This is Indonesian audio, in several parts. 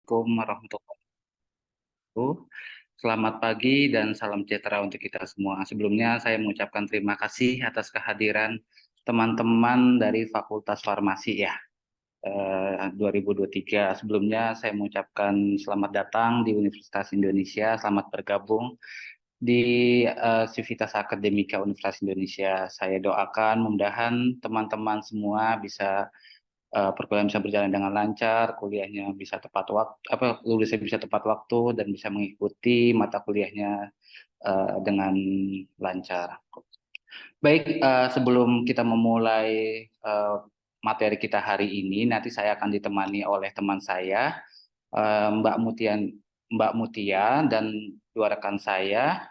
Assalamualaikum warahmatullahi wabarakatuh. Selamat pagi dan salam sejahtera untuk kita semua. Sebelumnya saya mengucapkan terima kasih atas kehadiran teman-teman dari Fakultas Farmasi ya 2023. Sebelumnya saya mengucapkan selamat datang di Universitas Indonesia, selamat bergabung di Civitas Akademika Universitas Indonesia. Saya doakan mudah-mudahan teman-teman semua bisa perkuliahan bisa berjalan dengan lancar, kuliahnya bisa tepat waktu, lulusnya bisa tepat waktu dan bisa mengikuti mata kuliahnya dengan lancar. Baik, sebelum kita memulai materi kita hari ini, nanti saya akan ditemani oleh teman saya, Mbak Mutia dan dua rekan saya,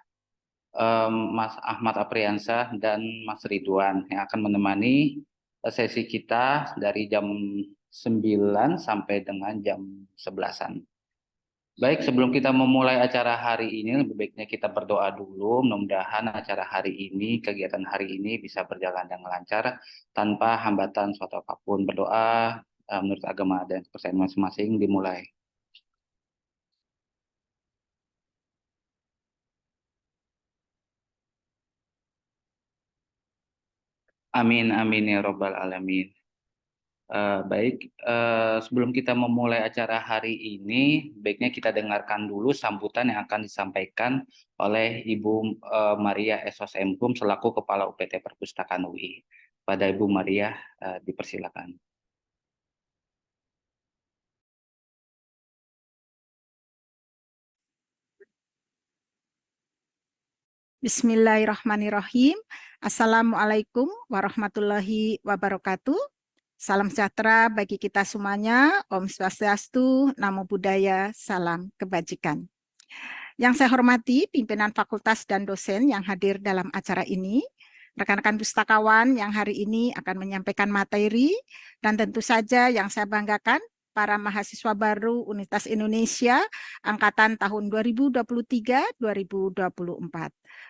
Mas Ahmad Apriansah dan Mas Ridwan yang akan menemani sesi kita dari jam 9 sampai dengan jam 11-an. Baik, sebelum kita memulai acara hari ini, lebih baiknya kita berdoa dulu. Mudah-mudahan acara hari ini, kegiatan hari ini bisa berjalan dengan lancar tanpa hambatan suatu apapun. Berdoa menurut agama dan kepercayaan masing-masing dimulai. Amin, amin ya robbal alamin. Baik, sebelum kita memulai acara hari ini, baiknya kita dengarkan dulu sambutan yang akan disampaikan oleh Ibu Maria S.O.S. M.Kum selaku Kepala UPT Perpustakaan UI. Pada Ibu Maria, dipersilakan. Bismillahirrahmanirrahim. Assalamualaikum warahmatullahi wabarakatuh. Salam sejahtera bagi kita semuanya. Om Swastiastu, Namo Buddhaya, salam kebajikan. Yang saya hormati pimpinan fakultas dan dosen yang hadir dalam acara ini, rekan-rekan pustakawan yang hari ini akan menyampaikan materi, dan tentu saja yang saya banggakan, para mahasiswa baru Universitas Indonesia angkatan tahun 2023-2024.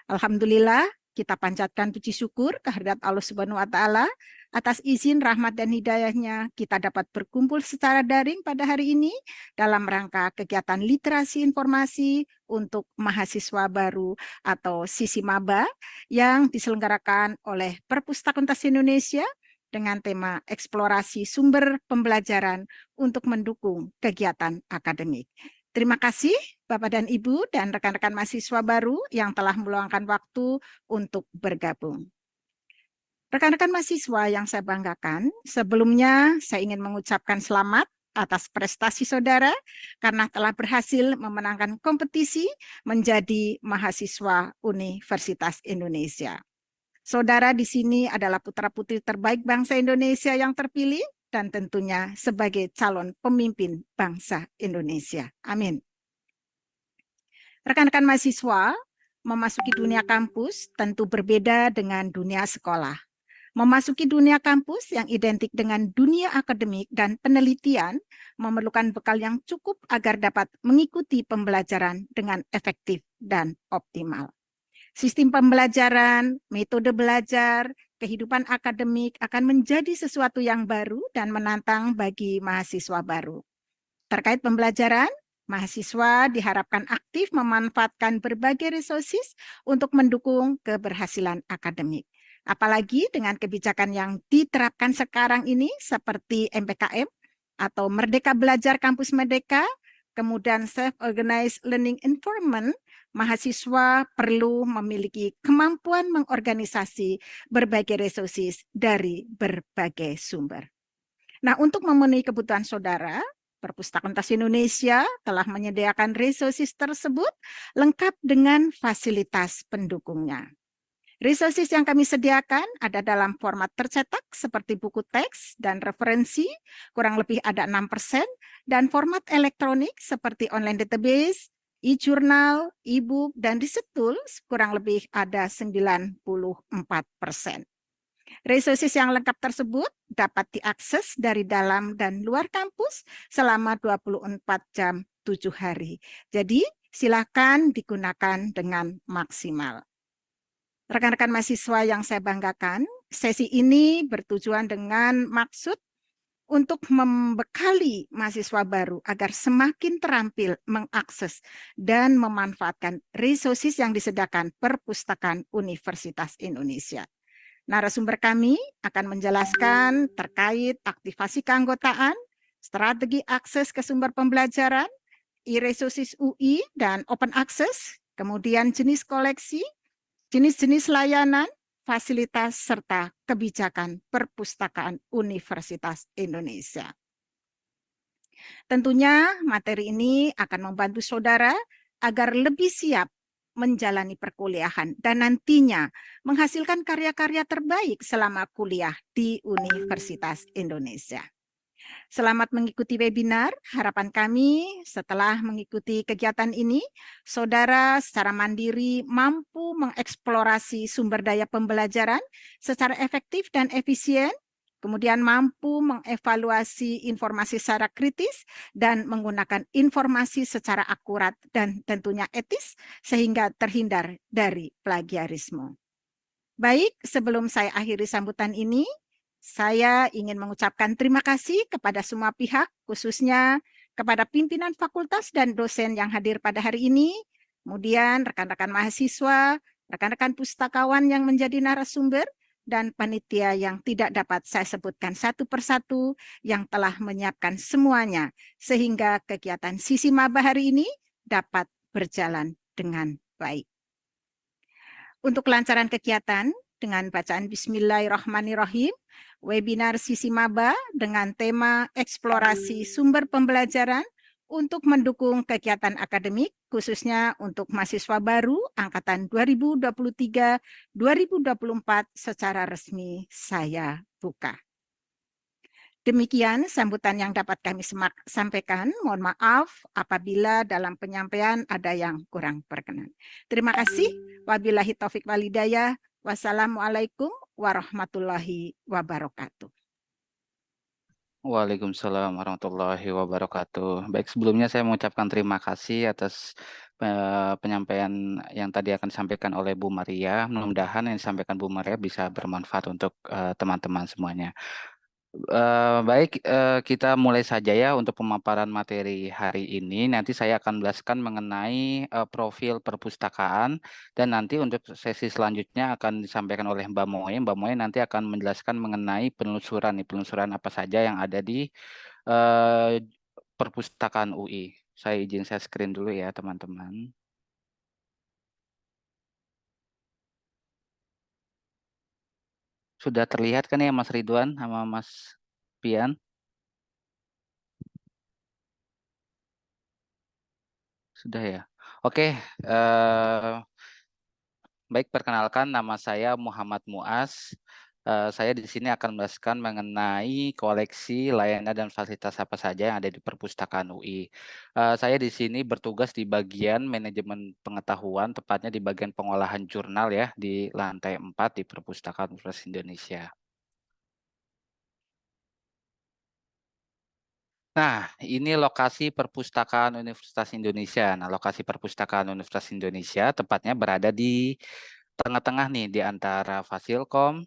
Alhamdulillah, kita panjatkan puji syukur kehadirat Allah Subhanahu wa Ta'ala atas izin rahmat dan hidayahnya kita dapat berkumpul secara daring pada hari ini dalam rangka kegiatan literasi informasi untuk mahasiswa baru atau sisi maba yang diselenggarakan oleh Perpustakaan Indonesia dengan tema eksplorasi sumber pembelajaran untuk mendukung kegiatan akademik. Terima kasih Bapak dan Ibu dan rekan-rekan mahasiswa baru yang telah meluangkan waktu untuk bergabung. Rekan-rekan mahasiswa yang saya banggakan, sebelumnya saya ingin mengucapkan selamat atas prestasi saudara karena telah berhasil memenangkan kompetisi menjadi mahasiswa Universitas Indonesia. Saudara di sini adalah putra-putri terbaik bangsa Indonesia yang terpilih dan tentunya sebagai calon pemimpin bangsa Indonesia. Amin. Rekan-rekan mahasiswa, memasuki dunia kampus tentu berbeda dengan dunia sekolah. Memasuki dunia kampus yang identik dengan dunia akademik dan penelitian memerlukan bekal yang cukup agar dapat mengikuti pembelajaran dengan efektif dan optimal. Sistem pembelajaran, metode belajar, kehidupan akademik akan menjadi sesuatu yang baru dan menantang bagi mahasiswa baru. Terkait pembelajaran, mahasiswa diharapkan aktif memanfaatkan berbagai resources untuk mendukung keberhasilan akademik. Apalagi dengan kebijakan yang diterapkan sekarang ini seperti MPKM atau Merdeka Belajar Kampus Merdeka, kemudian Self-Organized Learning Environment, mahasiswa perlu memiliki kemampuan mengorganisasi berbagai resources dari berbagai sumber. Nah, untuk memenuhi kebutuhan saudara, Perpustakaan Indonesia telah menyediakan resources tersebut lengkap dengan fasilitas pendukungnya. Resources yang kami sediakan ada dalam format tercetak seperti buku teks dan referensi, kurang lebih ada 6%, dan format elektronik seperti online database, e-jurnal, e-book, dan riset tools kurang lebih ada 94%. Resources yang lengkap tersebut dapat diakses dari dalam dan luar kampus selama 24 jam 7 hari. Jadi silakan digunakan dengan maksimal. Rekan-rekan mahasiswa yang saya banggakan, sesi ini bertujuan dengan maksud untuk membekali mahasiswa baru agar semakin terampil mengakses dan memanfaatkan resources yang disediakan Perpustakaan Universitas Indonesia. Narasumber kami akan menjelaskan terkait aktivasi keanggotaan, strategi akses ke sumber pembelajaran, e-resources UI dan open access, kemudian jenis koleksi, jenis-jenis layanan, fasilitas, serta kebijakan Perpustakaan Universitas Indonesia. Tentunya materi ini akan membantu saudara agar lebih siap menjalani perkuliahan dan nantinya menghasilkan karya-karya terbaik selama kuliah di Universitas Indonesia. Selamat mengikuti webinar. Harapan kami setelah mengikuti kegiatan ini, saudara secara mandiri mampu mengeksplorasi sumber daya pembelajaran secara efektif dan efisien, kemudian mampu mengevaluasi informasi secara kritis dan menggunakan informasi secara akurat dan tentunya etis sehingga terhindar dari plagiarisme. Baik, sebelum saya akhiri sambutan ini, saya ingin mengucapkan terima kasih kepada semua pihak, khususnya kepada pimpinan fakultas dan dosen yang hadir pada hari ini, kemudian rekan-rekan mahasiswa, rekan-rekan pustakawan yang menjadi narasumber, dan panitia yang tidak dapat saya sebutkan satu persatu yang telah menyiapkan semuanya, sehingga kegiatan Sisi Maba hari ini dapat berjalan dengan baik. Untuk kelancaran kegiatan, dengan bacaan Bismillahirrahmanirrahim, webinar Sisi Maba dengan tema eksplorasi sumber pembelajaran untuk mendukung kegiatan akademik, khususnya untuk mahasiswa baru angkatan 2023-2024 secara resmi saya buka. Demikian sambutan yang dapat kami sampaikan. Mohon maaf apabila dalam penyampaian ada yang kurang berkenan. Terima kasih. Wabillahi taufik walhidayah. Wassalamualaikum warahmatullahi wabarakatuh. Waalaikumsalam warahmatullahi wabarakatuh. Baik, sebelumnya saya mengucapkan terima kasih atas penyampaian yang tadi akan disampaikan oleh Bu Maria. Mudah-mudahan yang disampaikan Bu Maria bisa bermanfaat untuk teman-teman semuanya. Baik, kita mulai saja ya untuk pemaparan materi hari ini. Nanti saya akan jelaskan mengenai profil perpustakaan dan nanti untuk sesi selanjutnya akan disampaikan oleh Mbak Moe. Mbak Moe nanti akan menjelaskan mengenai penelusuran penelusuran apa saja yang ada di perpustakaan UI. Saya izin saya screen dulu ya, teman-teman. Sudah terlihat kan ya Mas Ridwan sama Mas Pian? Sudah ya. Oke, baik, perkenalkan nama saya Muhammad Muaz. Saya di sini akan menjelaskan mengenai koleksi, layanan, dan fasilitas apa saja yang ada di Perpustakaan UI. Saya di sini bertugas di bagian manajemen pengetahuan, tepatnya di bagian pengolahan jurnal ya, di lantai 4 di Perpustakaan Universitas Indonesia. Nah, ini lokasi Perpustakaan Universitas Indonesia. Nah, lokasi Perpustakaan Universitas Indonesia tepatnya berada di tengah-tengah nih, di antara Fasilkom,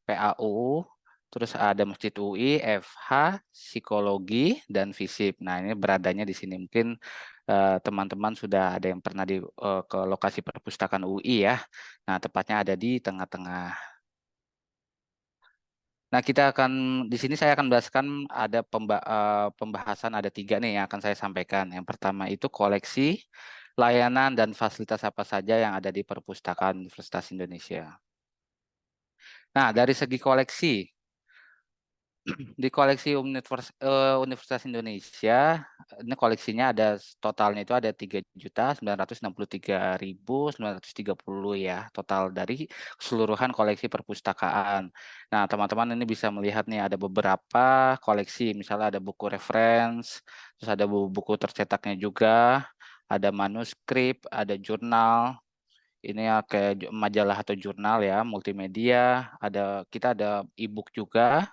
PAU, terus ada Masjid UI, FH, Psikologi, dan FISIP. Nah, ini beradanya di sini. Mungkin teman-teman sudah ada yang pernah ke lokasi perpustakaan UI ya. Nah, tepatnya ada di tengah-tengah. Nah, di sini saya akan menjelaskan ada pembahasan ada 3 nih yang akan saya sampaikan. Yang pertama itu koleksi, layanan, dan fasilitas apa saja yang ada di Perpustakaan Universitas Indonesia. Nah, dari segi koleksi, di koleksi Universitas Indonesia, ini koleksinya ada totalnya itu ada 3.963.930 ya, total dari keseluruhan koleksi perpustakaan. Nah, teman-teman ini bisa melihat nih ada beberapa koleksi, misalnya ada buku reference, terus ada buku tercetaknya juga, ada manuskrip, ada jurnal, ini ya kayak majalah atau jurnal ya, multimedia, kita ada e-book juga,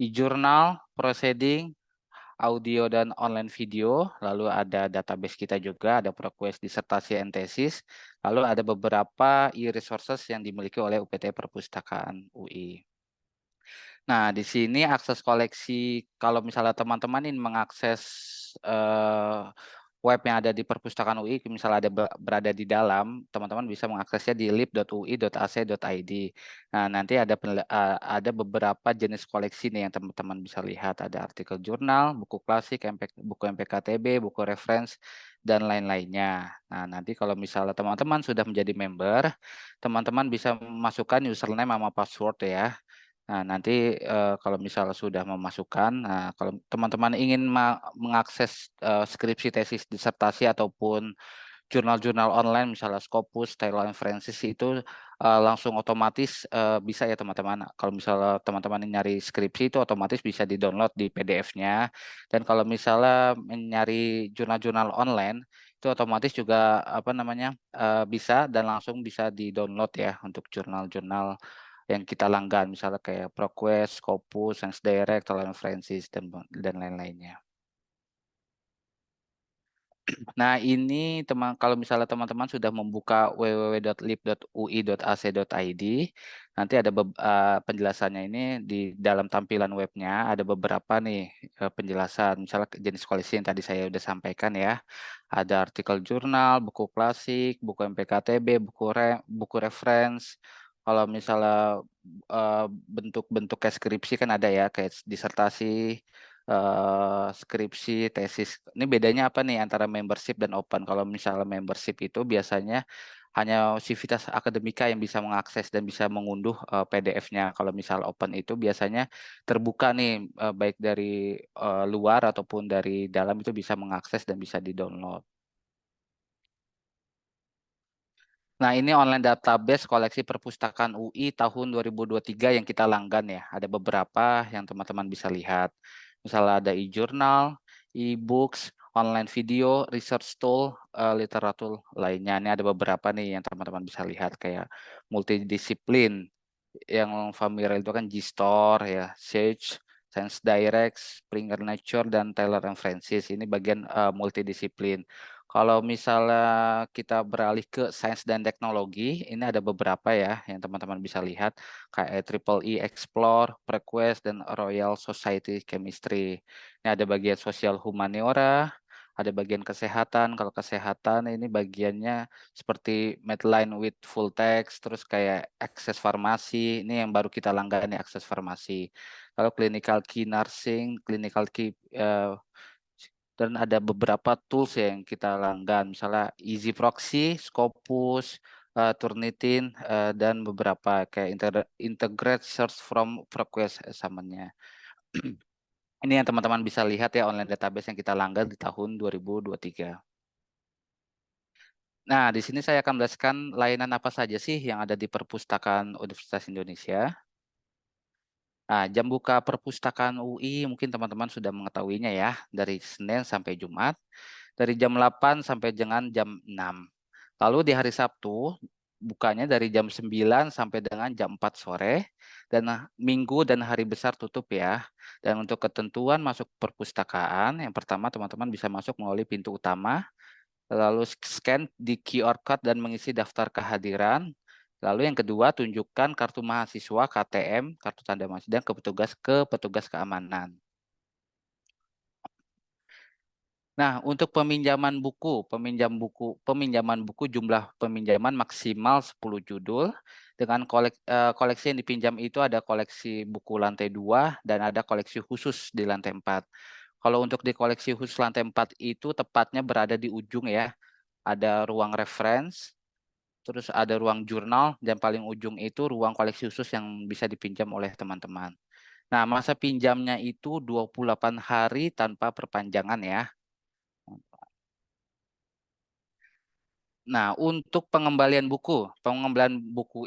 e-journal, proceeding, audio dan online video, lalu ada database kita juga, ada ProQuest disertasi and tesis, lalu ada beberapa e-resources yang dimiliki oleh UPT Perpustakaan UI. Nah, di sini akses koleksi, kalau misalnya teman-teman ingin mengakses web yang ada di perpustakaan UI, misalnya ada berada di dalam, teman-teman bisa mengaksesnya di lib.ui.ac.id. Nah, nanti ada beberapa jenis koleksi nih yang teman-teman bisa lihat. Ada artikel jurnal, buku klasik, buku MPKTB, buku reference, dan lain-lainnya. Nah, nanti kalau misalnya teman-teman sudah menjadi member, teman-teman bisa memasukkan username sama password ya. Nah, nanti kalau misalnya sudah memasukkan, nah kalau teman-teman ingin mengakses skripsi, tesis, disertasi ataupun jurnal-jurnal online, misalnya Scopus, Taylor and Francis itu langsung otomatis bisa ya teman-teman. Kalau misalnya teman-teman nyari skripsi itu otomatis bisa di-download di PDF-nya. Dan kalau misalnya mencari jurnal-jurnal online itu otomatis juga apa namanya bisa dan langsung bisa di-download ya untuk jurnal-jurnal yang kita langgan, misalnya kayak ProQuest, Scopus, Science Direct, Taylor and Francis dan lain-lainnya. Nah, ini kalau misalnya teman-teman sudah membuka www.lib.ui.ac.id, nanti ada penjelasannya ini di dalam tampilan webnya ada beberapa nih penjelasan, misalnya jenis koleksi yang tadi saya sudah sampaikan ya. Ada artikel jurnal, buku klasik, buku MPKTB, buku reference. Kalau misalnya bentuk-bentuk kayak skripsi kan ada ya, kayak disertasi, skripsi, tesis. Ini bedanya apa nih antara membership dan open? Kalau misalnya membership itu biasanya hanya Civitas Akademika yang bisa mengakses dan bisa mengunduh PDF-nya. Kalau misal open itu biasanya terbuka nih, baik dari luar ataupun dari dalam itu bisa mengakses dan bisa di-download. Nah, ini online database koleksi perpustakaan UI tahun 2023 yang kita langgan ya. Ada beberapa yang teman-teman bisa lihat. Misalnya ada e-journal, e-books, online video, research tool, literatur lainnya. Ini ada beberapa nih yang teman-teman bisa lihat kayak multidisiplin. Yang familiar itu kan G-Store ya, Sage, Science Direct, Springer Nature, dan Taylor and Francis. Ini bagian multidisiplin. Kalau misalnya kita beralih ke sains dan teknologi, ini ada beberapa ya yang teman-teman bisa lihat kayak Triple E Explore, PreQuest, dan Royal Society Chemistry. Ini ada bagian sosial humaniora, ada bagian kesehatan. Kalau kesehatan ini bagiannya seperti Medline with full text, terus kayak Access Farmasi, ini yang baru kita langgani Access Farmasi. Kalau Clinical Key Nursing, Clinical Key dan ada beberapa tools yang kita langgan, misalnya Easy Proxy, Scopus, Turnitin, dan beberapa kayak Integrate Search from Request Summon-nya. Ini yang teman-teman bisa lihat ya online database yang kita langgan di tahun 2023. Nah, di sini saya akan menjelaskan layanan apa saja sih yang ada di Perpustakaan Universitas Indonesia. Nah, jam buka Perpustakaan UI mungkin teman-teman sudah mengetahuinya ya, dari Senin sampai Jumat, dari jam 8 sampai dengan jam 6. Lalu di hari Sabtu, bukanya dari jam 9 sampai dengan jam 4 sore, dan Minggu dan hari besar tutup ya. Dan untuk ketentuan masuk perpustakaan, yang pertama teman-teman bisa masuk melalui pintu utama, lalu scan di QR code dan mengisi daftar kehadiran. Lalu yang kedua, tunjukkan kartu mahasiswa KTM, kartu tanda mahasiswa, dan ke petugas keamanan. Nah, untuk peminjaman buku jumlah peminjaman maksimal 10 judul dengan koleksi yang dipinjam itu ada koleksi buku lantai 2 dan ada koleksi khusus di lantai 4. Kalau untuk di koleksi khusus lantai 4 itu tepatnya berada di ujung ya. Ada ruang reference, terus ada ruang jurnal, dan paling ujung itu ruang koleksi khusus yang bisa dipinjam oleh teman-teman. Nah, masa pinjamnya itu 28 hari tanpa perpanjangan ya. Nah, untuk pengembalian buku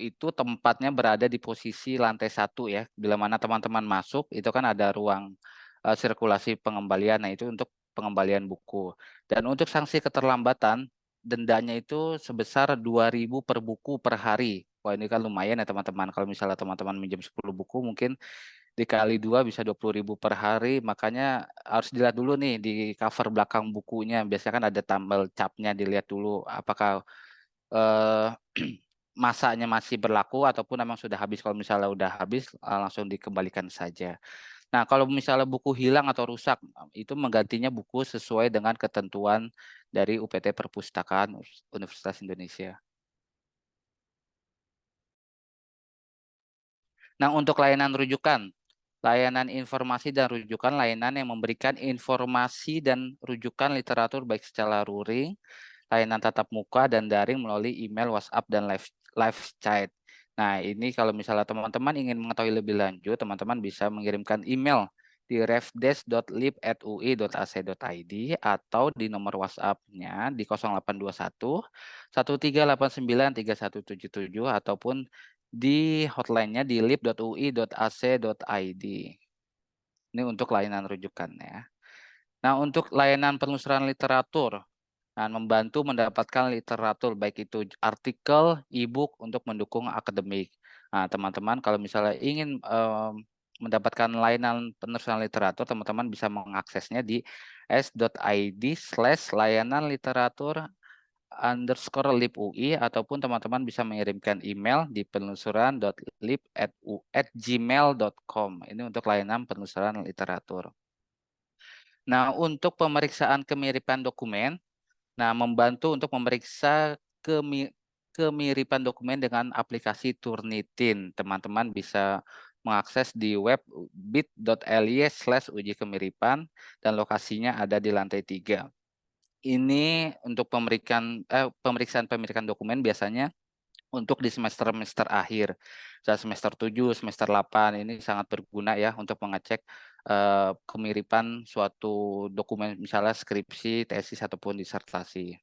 itu tempatnya berada di posisi lantai 1 ya. Bila mana teman-teman masuk, itu kan ada ruang sirkulasi pengembalian. Nah, itu untuk pengembalian buku. Dan untuk sanksi keterlambatan, dendanya itu sebesar 2.000 per buku per hari. Wah, ini kan lumayan ya teman-teman. Kalau misalnya teman-teman minjem 10 buku, mungkin dikali 2 bisa 20.000 per hari, makanya harus dilihat dulu nih di cover belakang bukunya. Biasanya kan ada tambal capnya, dilihat dulu apakah eh, masanya masih berlaku ataupun memang sudah habis. Kalau misalnya udah habis, langsung dikembalikan saja. Nah, kalau misalnya buku hilang atau rusak, itu menggantinya buku sesuai dengan ketentuan dari UPT Perpustakaan Universitas Indonesia. Nah, untuk layanan rujukan, layanan informasi dan rujukan, layanan yang memberikan informasi dan rujukan literatur baik secara luring, layanan tatap muka dan daring melalui email, WhatsApp, dan live chat. Nah, ini kalau misalnya teman-teman ingin mengetahui lebih lanjut, teman-teman bisa mengirimkan email di refdes.lib@ui.ac.id atau di nomor WhatsApp-nya di 0821 1389 3177 ataupun di hotline-nya di lib.ui.ac.id. Ini untuk layanan rujukan ya. Nah, untuk layanan penelusuran literatur, nah, membantu mendapatkan literatur baik itu artikel, e-book untuk mendukung akademik. Nah, teman-teman kalau misalnya ingin mendapatkan layanan penelusuran literatur, teman-teman bisa mengaksesnya di s.id/layanan literatur _lib_ui ataupun teman-teman bisa mengirimkan email di penelusuran.lib@gmail.com. Ini untuk layanan penelusuran literatur. Nah, untuk pemeriksaan kemiripan dokumen, nah membantu untuk memeriksa kemiripan dokumen dengan aplikasi Turnitin. Teman-teman bisa mengakses di web bit.ly/uji kemiripan dan lokasinya ada di lantai 3. Ini untuk pemeriksaan dokumen biasanya untuk di semester akhir, semester 7, semester 8 ini sangat berguna ya untuk mengecek kemiripan suatu dokumen misalnya skripsi, tesis ataupun disertasi.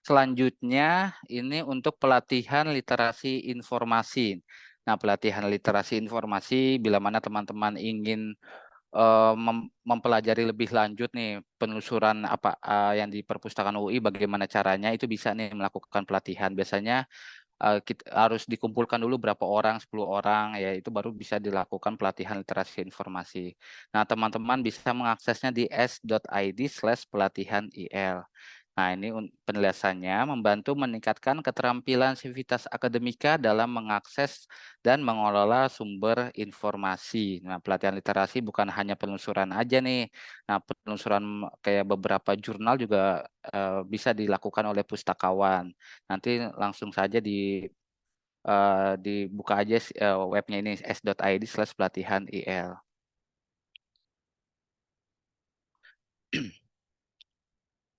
Selanjutnya ini untuk pelatihan literasi informasi. Nah, pelatihan literasi informasi bila mana teman-teman ingin mempelajari lebih lanjut nih penelusuran yang di perpustakaan UI bagaimana caranya, itu bisa nih melakukan pelatihan. Biasanya kita harus dikumpulkan dulu berapa orang, 10 orang ya, itu baru bisa dilakukan pelatihan literasi informasi. Nah, teman-teman bisa mengaksesnya di s.id/pelatihan-il. Nah, ini penjelasannya membantu meningkatkan keterampilan sivitas akademika dalam mengakses dan mengelola sumber informasi. Nah, pelatihan literasi bukan hanya penelusuran aja nih. Nah, penelusuran kayak beberapa jurnal juga bisa dilakukan oleh pustakawan. Nanti langsung saja dibuka aja webnya ini s.id/pelatihan-il.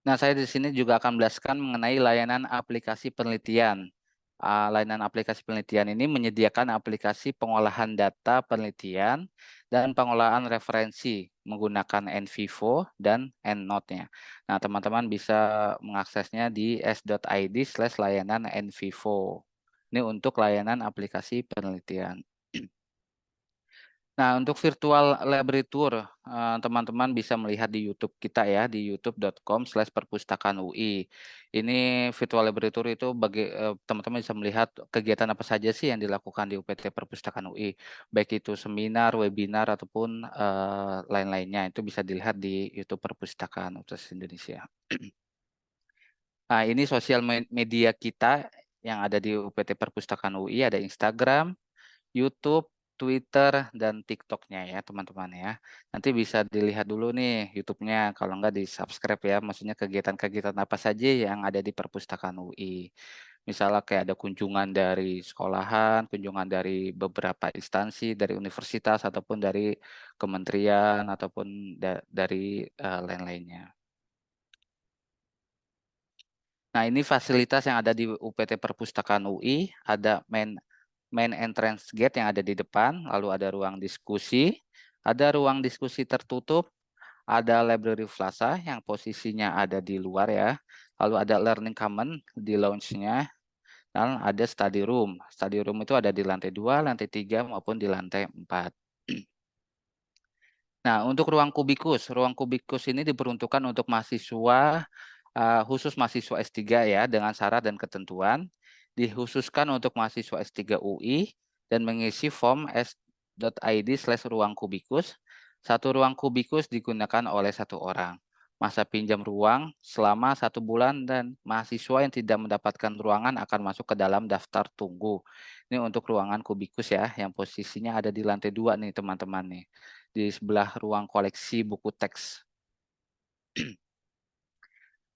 Nah, saya di sini juga akan menjelaskan mengenai layanan aplikasi penelitian. Layanan aplikasi penelitian ini menyediakan aplikasi pengolahan data penelitian dan pengolahan referensi menggunakan NVivo dan EndNote-nya. Nah, teman-teman bisa mengaksesnya di s.id/layanan NVivo. Ini untuk layanan aplikasi penelitian. Nah, untuk virtual library tour, teman-teman bisa melihat di YouTube kita ya, di youtube.com/perpustakaan-UI. Ini virtual library tour itu teman-teman bisa melihat kegiatan apa saja sih yang dilakukan di UPT Perpustakaan UI, baik itu seminar, webinar, ataupun lain-lainnya. Itu bisa dilihat di YouTube Perpustakaan Universitas Indonesia. Nah, ini sosial media kita yang ada di UPT Perpustakaan UI, ada Instagram, YouTube, Twitter, dan TikTok-nya ya teman-teman ya. Nanti bisa dilihat dulu nih YouTube-nya, kalau nggak di-subscribe ya, maksudnya kegiatan-kegiatan apa saja yang ada di Perpustakaan UI. Misalnya kayak ada kunjungan dari sekolahan, kunjungan dari beberapa instansi, dari universitas, ataupun dari kementerian, ataupun dari lain-lainnya. Nah, ini fasilitas yang ada di UPT Perpustakaan UI, ada main entrance gate yang ada di depan, lalu ada ruang diskusi tertutup, ada library plaza yang posisinya ada di luar ya, lalu ada learning common di lounge-nya, dan ada study room. Study room itu ada di lantai 2, lantai 3, maupun di lantai 4. Nah, untuk ruang kubikus ini diperuntukkan untuk mahasiswa, khusus mahasiswa S3 ya, dengan syarat dan ketentuan, dikhususkan untuk mahasiswa S3 UI, dan mengisi form s.id/ruang kubikus. Satu ruang kubikus digunakan oleh 1 orang. masa pinjam ruang selama 1 bulan dan mahasiswa yang tidak mendapatkan ruangan akan masuk ke dalam daftar tunggu. Ini untuk ruangan kubikus ya, yang posisinya ada di lantai 2 nih teman-teman nih, di sebelah ruang koleksi buku teks.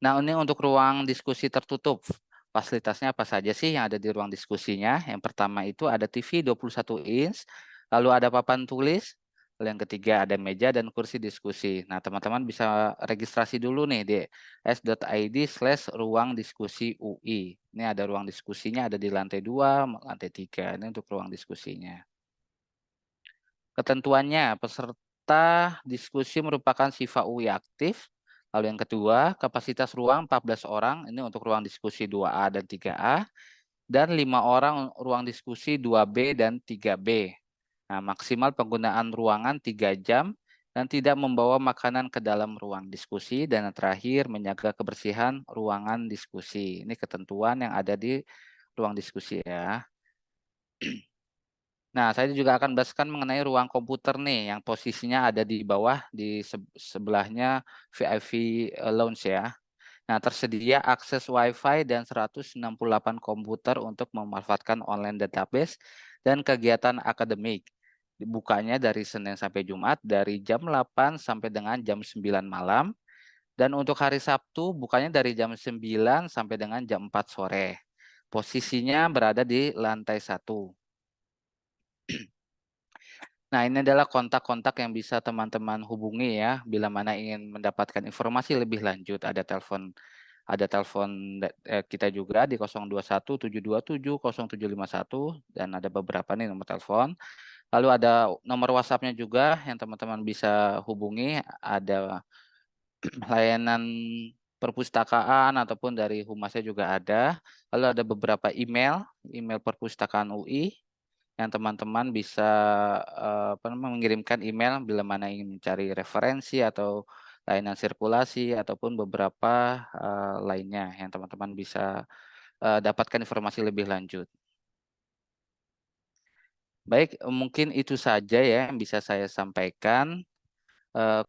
Nah, ini untuk ruang diskusi tertutup. Fasilitasnya apa saja sih yang ada di ruang diskusinya? Yang pertama itu ada TV 21 inch, lalu ada papan tulis, lalu yang ketiga ada meja dan kursi diskusi. Nah, teman-teman bisa registrasi dulu nih di s.id/ruang diskusi UI. Ini ada ruang diskusinya ada di lantai 2, lantai 3. Ini untuk ruang diskusinya. Ketentuannya, peserta diskusi merupakan siswa UI aktif. Lalu yang kedua, kapasitas ruang 14 orang, ini untuk ruang diskusi 2A dan 3A, dan 5 orang ruang diskusi 2B dan 3B. Nah, maksimal penggunaan ruangan 3 jam dan tidak membawa makanan ke dalam ruang diskusi. Dan yang terakhir, menjaga kebersihan ruangan diskusi. Ini ketentuan yang ada di ruang diskusi ya. Nah, saya juga akan jelaskan mengenai ruang komputer nih, yang posisinya ada di bawah di sebelahnya VIP Lounge ya. Nah, tersedia akses Wi-Fi dan 168 komputer untuk memanfaatkan online database dan kegiatan akademik. Bukanya dari Senin sampai Jumat dari jam 8 sampai dengan jam 9 malam. Dan untuk hari Sabtu bukanya dari jam 9 sampai dengan jam 4 sore. Posisinya berada di lantai 1. Nah, ini adalah kontak-kontak yang bisa teman-teman hubungi ya, bila mana ingin mendapatkan informasi lebih lanjut. Ada telepon kita juga di 021 727 0751 dan ada beberapa nih nomor telepon. Lalu ada nomor WhatsApp-nya juga yang teman-teman bisa hubungi, ada layanan perpustakaan ataupun dari humasnya juga ada. Lalu ada beberapa email perpustakaan UI yang teman-teman bisa mengirimkan email bila mana ingin mencari referensi atau layanan sirkulasi ataupun beberapa lainnya yang teman-teman bisa dapatkan informasi lebih lanjut. Baik, mungkin itu saja ya yang bisa saya sampaikan.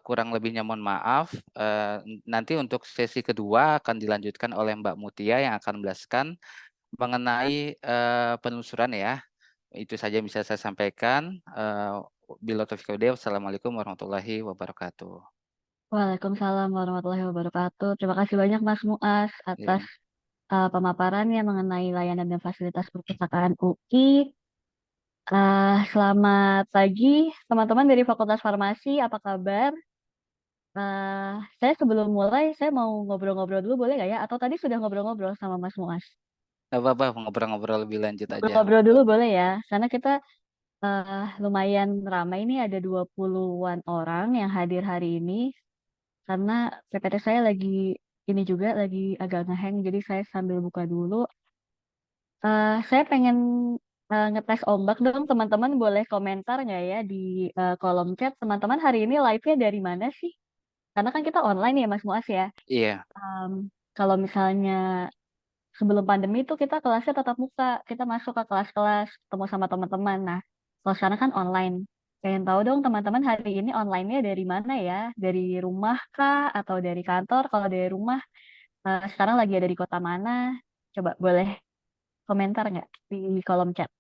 Kurang lebihnya mohon maaf. Nanti untuk sesi kedua akan dilanjutkan oleh Mbak Mutia yang akan menjelaskan mengenai penelusuran ya. Itu saja yang bisa saya sampaikan. Billahi taufiq wal hidayah. Wassalamualaikum warahmatullahi wabarakatuh. Waalaikumsalam warahmatullahi wabarakatuh. Terima kasih banyak Mas Muas atas Iya. pemaparannya mengenai layanan dan fasilitas perpustakaan UI. Selamat pagi teman-teman dari Fakultas Farmasi, apa kabar? Saya sebelum mulai, saya mau ngobrol-ngobrol dulu boleh nggak ya? Atau tadi sudah ngobrol-ngobrol sama Mas Muas? Nggak apa-apa, ngobrol-ngobrol lebih lanjut aja. Ngobrol-ngobrol dulu boleh ya? Karena kita lumayan ramai ini ada 20-an orang yang hadir hari ini. Karena PPT saya lagi ini juga lagi agak ngehang, jadi saya sambil buka dulu. Saya pengen ngetes ombak dong, teman-teman boleh komentar nggak ya di kolom chat. Teman-teman hari ini live-nya dari mana sih? Karena kan kita online ya Mas Muas ya. Iya, Em, Kalau misalnya sebelum pandemi itu kita kelasnya tatap muka, kita masuk ke kelas-kelas, ketemu sama teman-teman. Nah, kalau sekarang kan online. Pengen tahu dong teman-teman hari ini online-nya dari mana ya? Dari rumah kah atau dari kantor? Kalau dari rumah, sekarang lagi ada di kota mana? Coba boleh komentar nggak di kolom chat?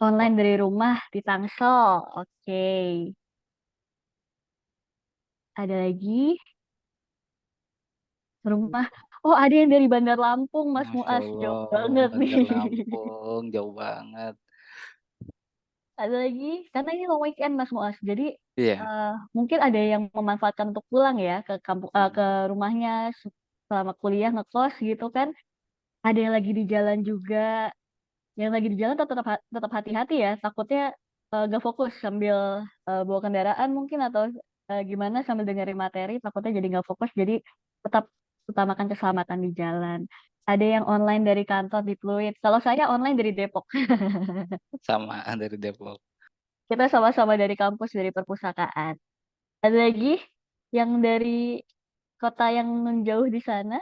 Online dari rumah di Tangsel. Oke. Ada lagi rumah. Oh, ada yang dari Bandar Lampung, Mas Masya Muas. Jauh Allah, banget nih. Bandar Lampung, jauh banget. Ada lagi, karena ini long weekend Mas Muas. Jadi Iya. eh, mungkin ada yang memanfaatkan untuk pulang ya ke kampung ke rumahnya selama kuliah ngekos gitu kan. Ada yang lagi di jalan juga. Yang lagi di jalan tetap hati-hati ya. Takutnya gak fokus sambil bawa kendaraan mungkin atau gimana sambil dengerin materi. Takutnya jadi gak fokus. Jadi tetap utamakan keselamatan di jalan. Ada yang online dari kantor di Pluit. Kalau saya online dari Depok. Sama dari Depok. Kita sama-sama dari kampus, dari perpustakaan. Ada lagi yang dari kota yang menjauh di sana.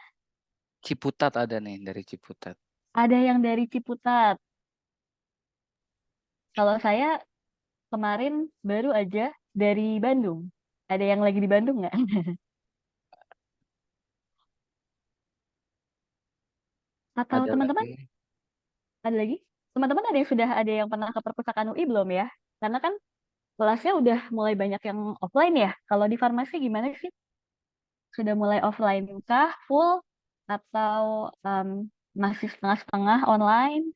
Ciputat ada nih dari Ciputat. Ada yang dari Ciputat. Kalau saya kemarin baru aja dari Bandung. Ada yang lagi di Bandung nggak? Atau Ada teman-teman lagi. ada lagi? Teman-teman ada yang pernah ke perpustakaan UI belum ya? Karena kan kelasnya udah mulai banyak yang offline ya. Kalau di farmasi gimana sih? Sudah mulai offline kah? Full? Atau masih setengah-setengah online?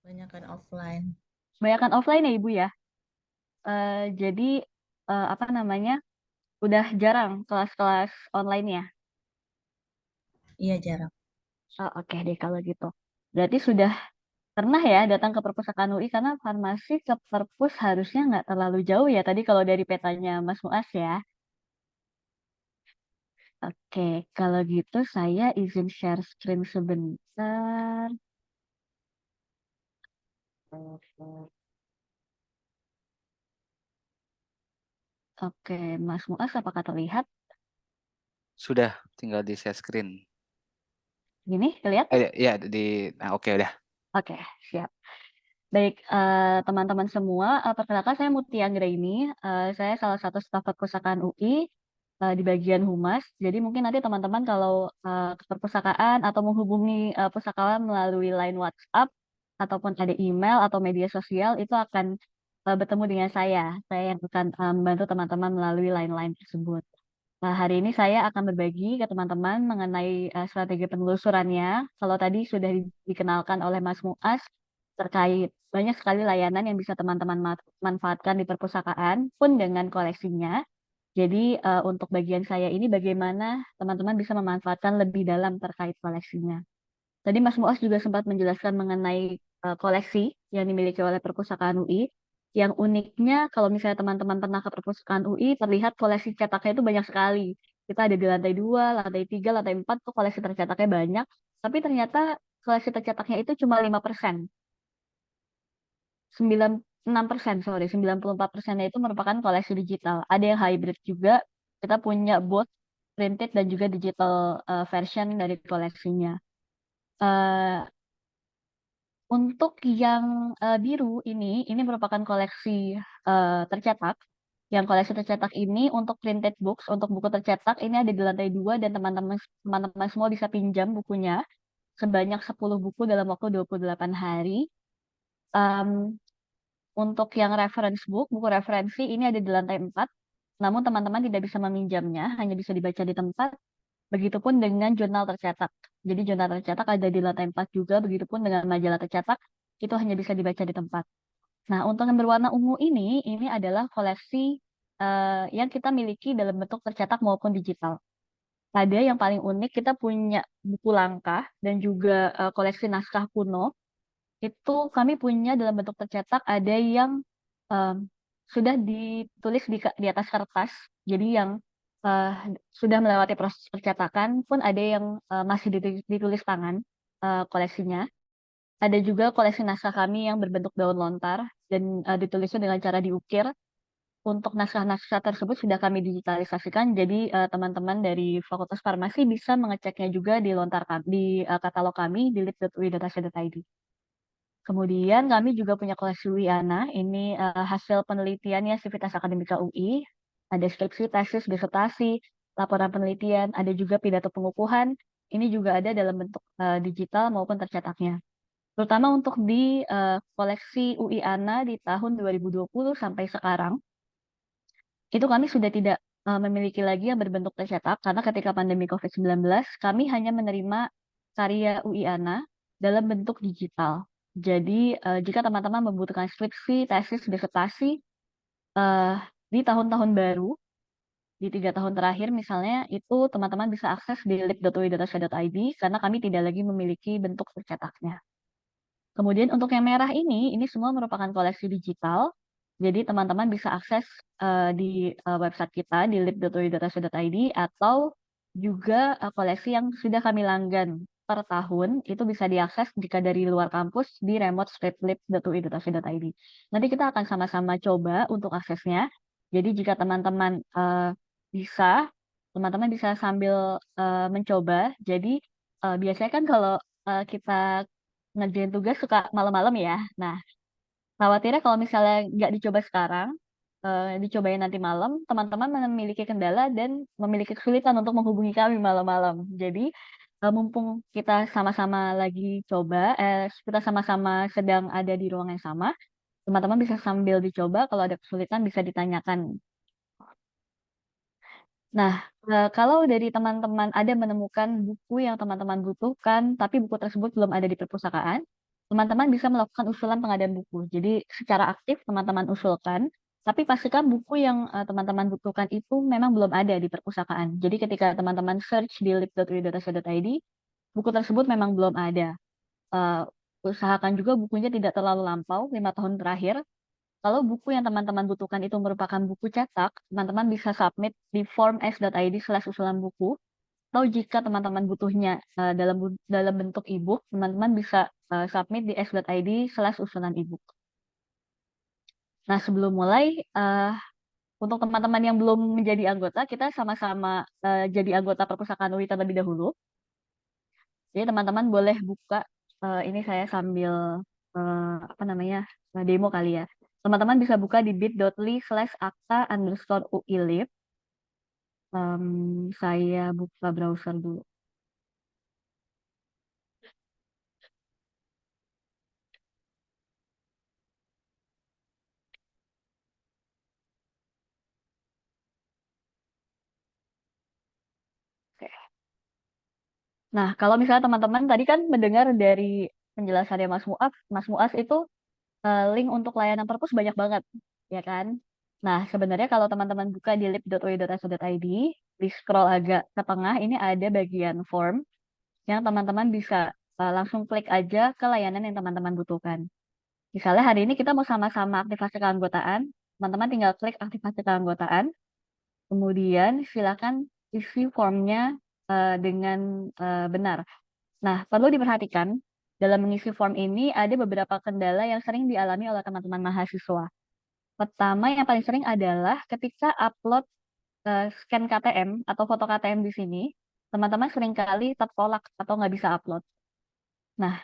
Banyakan offline. Banyakan offline ya Ibu ya? Jadi apa namanya? Udah jarang kelas-kelas online ya? Iya, jarang. Oh, oke deh kalau gitu. Berarti sudah pernah ya datang ke perpustakaan UI karena farmasi ke perpus harusnya nggak terlalu jauh ya tadi kalau dari petanya Mas Muas ya. Oke, kalau gitu saya izin share screen sebentar. Oke, Mas Muas apakah terlihat? Sudah, tinggal di share screen. Gini, terlihat? Ya, nah, oke udah. Oke, siap. Baik, teman-teman semua, perkenalkan saya Mutia Anggraini. Saya salah satu staf perpustakaan UI di bagian humas. Jadi mungkin nanti teman-teman kalau ke perpustakaan atau menghubungi pustakawan melalui line WhatsApp ataupun ada email atau media sosial itu akan bertemu dengan saya. Saya yang akan membantu teman-teman melalui line-line tersebut. Hari ini saya akan berbagi ke teman-teman mengenai strategi penelusurannya. Kalau tadi sudah dikenalkan oleh Mas Muas terkait banyak sekali layanan yang bisa teman-teman manfaatkan di perpustakaan pun dengan koleksinya. Jadi untuk bagian saya ini bagaimana teman-teman bisa memanfaatkan lebih dalam terkait koleksinya. Tadi Mas Muas juga sempat menjelaskan mengenai koleksi yang dimiliki oleh perpustakaan UI. Yang uniknya kalau misalnya teman-teman pernah ke perpustakaan UI, terlihat koleksi cetaknya itu banyak sekali. Kita ada di lantai 2, lantai 3, lantai 4 tuh koleksi tercetaknya banyak. Tapi ternyata koleksi tercetaknya itu cuma 5%. 96%, sorry, 94%-nya itu merupakan koleksi digital. Ada yang hybrid juga, kita punya both printed dan juga digital version dari koleksinya. Eh, untuk yang biru ini merupakan koleksi tercetak. Yang koleksi tercetak ini untuk printed books, untuk buku tercetak ini ada di lantai 2 dan teman-teman semua bisa pinjam bukunya sebanyak 10 buku dalam waktu 28 hari. Em, untuk yang reference book, buku referensi ini ada di lantai 4. Namun teman-teman tidak bisa meminjamnya, hanya bisa dibaca di tempat. Begitupun dengan jurnal tercetak. Jadi jurnal tercetak ada di lantai 4 juga, begitupun dengan majalah tercetak, itu hanya bisa dibaca di tempat. Nah, untuk yang berwarna ungu ini adalah koleksi yang kita miliki dalam bentuk tercetak maupun digital. Ada yang paling unik, kita punya buku langkah dan juga koleksi naskah kuno. Itu kami punya dalam bentuk tercetak, ada yang em, sudah ditulis di atas kertas. Jadi yang eh, sudah melewati proses percetakan pun ada yang masih ditulis tangan koleksinya. Ada juga koleksi naskah kami yang berbentuk daun lontar dan ditulisnya dengan cara diukir. Untuk naskah-naskah tersebut sudah kami digitalisasikan, jadi teman-teman dari Fakultas Farmasi bisa mengeceknya juga di katalog kami di lib.ui.ac.id. Kemudian kami juga punya koleksi Wiana, ini hasil penelitiannya Sivitas Akademika UI, ada skripsi, tesis, disertasi, laporan penelitian, ada juga pidato pengukuhan, ini juga ada dalam bentuk digital maupun tercetaknya. Terutama untuk di koleksi UI ANA di tahun 2020 sampai sekarang, itu kami sudah tidak memiliki lagi yang berbentuk tercetak, karena ketika pandemi COVID-19, kami hanya menerima karya UI ANA dalam bentuk digital. Jadi, jika teman-teman membutuhkan skripsi, tesis, disertasi eh, di tahun-tahun baru, di 3 tahun terakhir misalnya, itu teman-teman bisa akses di lib.ui.ac.id karena kami tidak lagi memiliki bentuk tercetaknya. Kemudian untuk yang merah ini semua merupakan koleksi digital. Jadi teman-teman bisa akses di website kita di lib.ui.ac.id atau juga koleksi yang sudah kami langgan per tahun itu bisa diakses jika dari luar kampus di remote.lib.ui.ac.id. Nanti kita akan sama-sama coba untuk aksesnya. Jadi jika teman-teman bisa, teman-teman bisa sambil mencoba. Jadi biasanya kan kalau kita ngerjain tugas suka malam-malam ya. Nah, Khawatirnya kalau misalnya nggak dicoba sekarang, dicobain nanti malam, teman-teman memiliki kendala dan memiliki kesulitan untuk menghubungi kami malam-malam. Jadi, mumpung kita sama-sama lagi coba, kita sama-sama sedang ada di ruang yang sama, teman-teman bisa sambil dicoba, kalau ada kesulitan bisa ditanyakan. Nah, kalau dari teman-teman ada menemukan buku yang teman-teman butuhkan, tapi buku tersebut belum ada di perpustakaan, teman-teman bisa melakukan usulan pengadaan buku. Jadi, secara aktif teman-teman usulkan, tapi pastikan buku yang teman-teman butuhkan itu memang belum ada di perpustakaan. Jadi, ketika teman-teman search di lib.ui.ac.id, buku tersebut memang belum ada. Eh, Usahakan juga bukunya tidak terlalu lampau, 5 tahun terakhir, kalau buku yang teman-teman butuhkan itu merupakan buku cetak, teman-teman bisa submit di form s.id/usulan buku. Atau jika teman-teman butuhnya dalam bentuk e-book, teman-teman bisa submit di s.id/usulan e-book. Nah, sebelum mulai, untuk teman-teman yang belum menjadi anggota, kita sama-sama jadi anggota perpustakaan UI terlebih dahulu. Jadi teman-teman boleh buka, ini saya sambil apa namanya demo kali ya. Teman-teman bisa buka di bit.ly/akta_uilib. Saya buka browser dulu. Oke. Nah, kalau misalnya teman-teman tadi kan mendengar dari penjelasannya Mas Muas itu link untuk layanan perpus banyak banget, ya kan? Nah, sebenarnya kalau teman-teman buka di lib.ui.ac.id, di scroll agak ke tengah, ini ada bagian form yang teman-teman bisa langsung klik aja ke layanan yang teman-teman butuhkan. Misalnya hari ini kita mau sama-sama aktivasi keanggotaan, teman-teman tinggal klik aktivasi keanggotaan, kemudian silakan isi formnya dengan benar. Nah, perlu diperhatikan, dalam mengisi form ini ada beberapa kendala yang sering dialami oleh teman-teman mahasiswa. Pertama, yang paling sering adalah ketika upload scan KTM atau foto KTM di sini, teman-teman seringkali tertolak atau nggak bisa upload. Nah,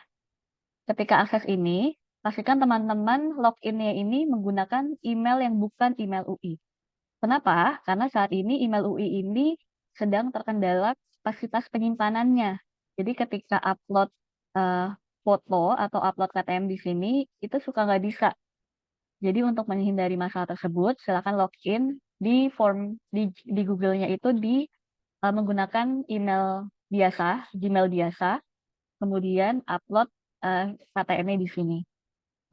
ketika akses ini, pastikan teman-teman loginnya ini menggunakan email yang bukan email UI. Kenapa? Karena saat ini email UI ini sedang terkendala kapasitas penyimpanannya. Jadi ketika upload eh, foto atau upload KTM di sini, itu suka nggak bisa. Jadi untuk menghindari masalah tersebut, silakan login di form di Google-nya itu menggunakan email biasa, Gmail biasa, kemudian upload KTM-nya di sini.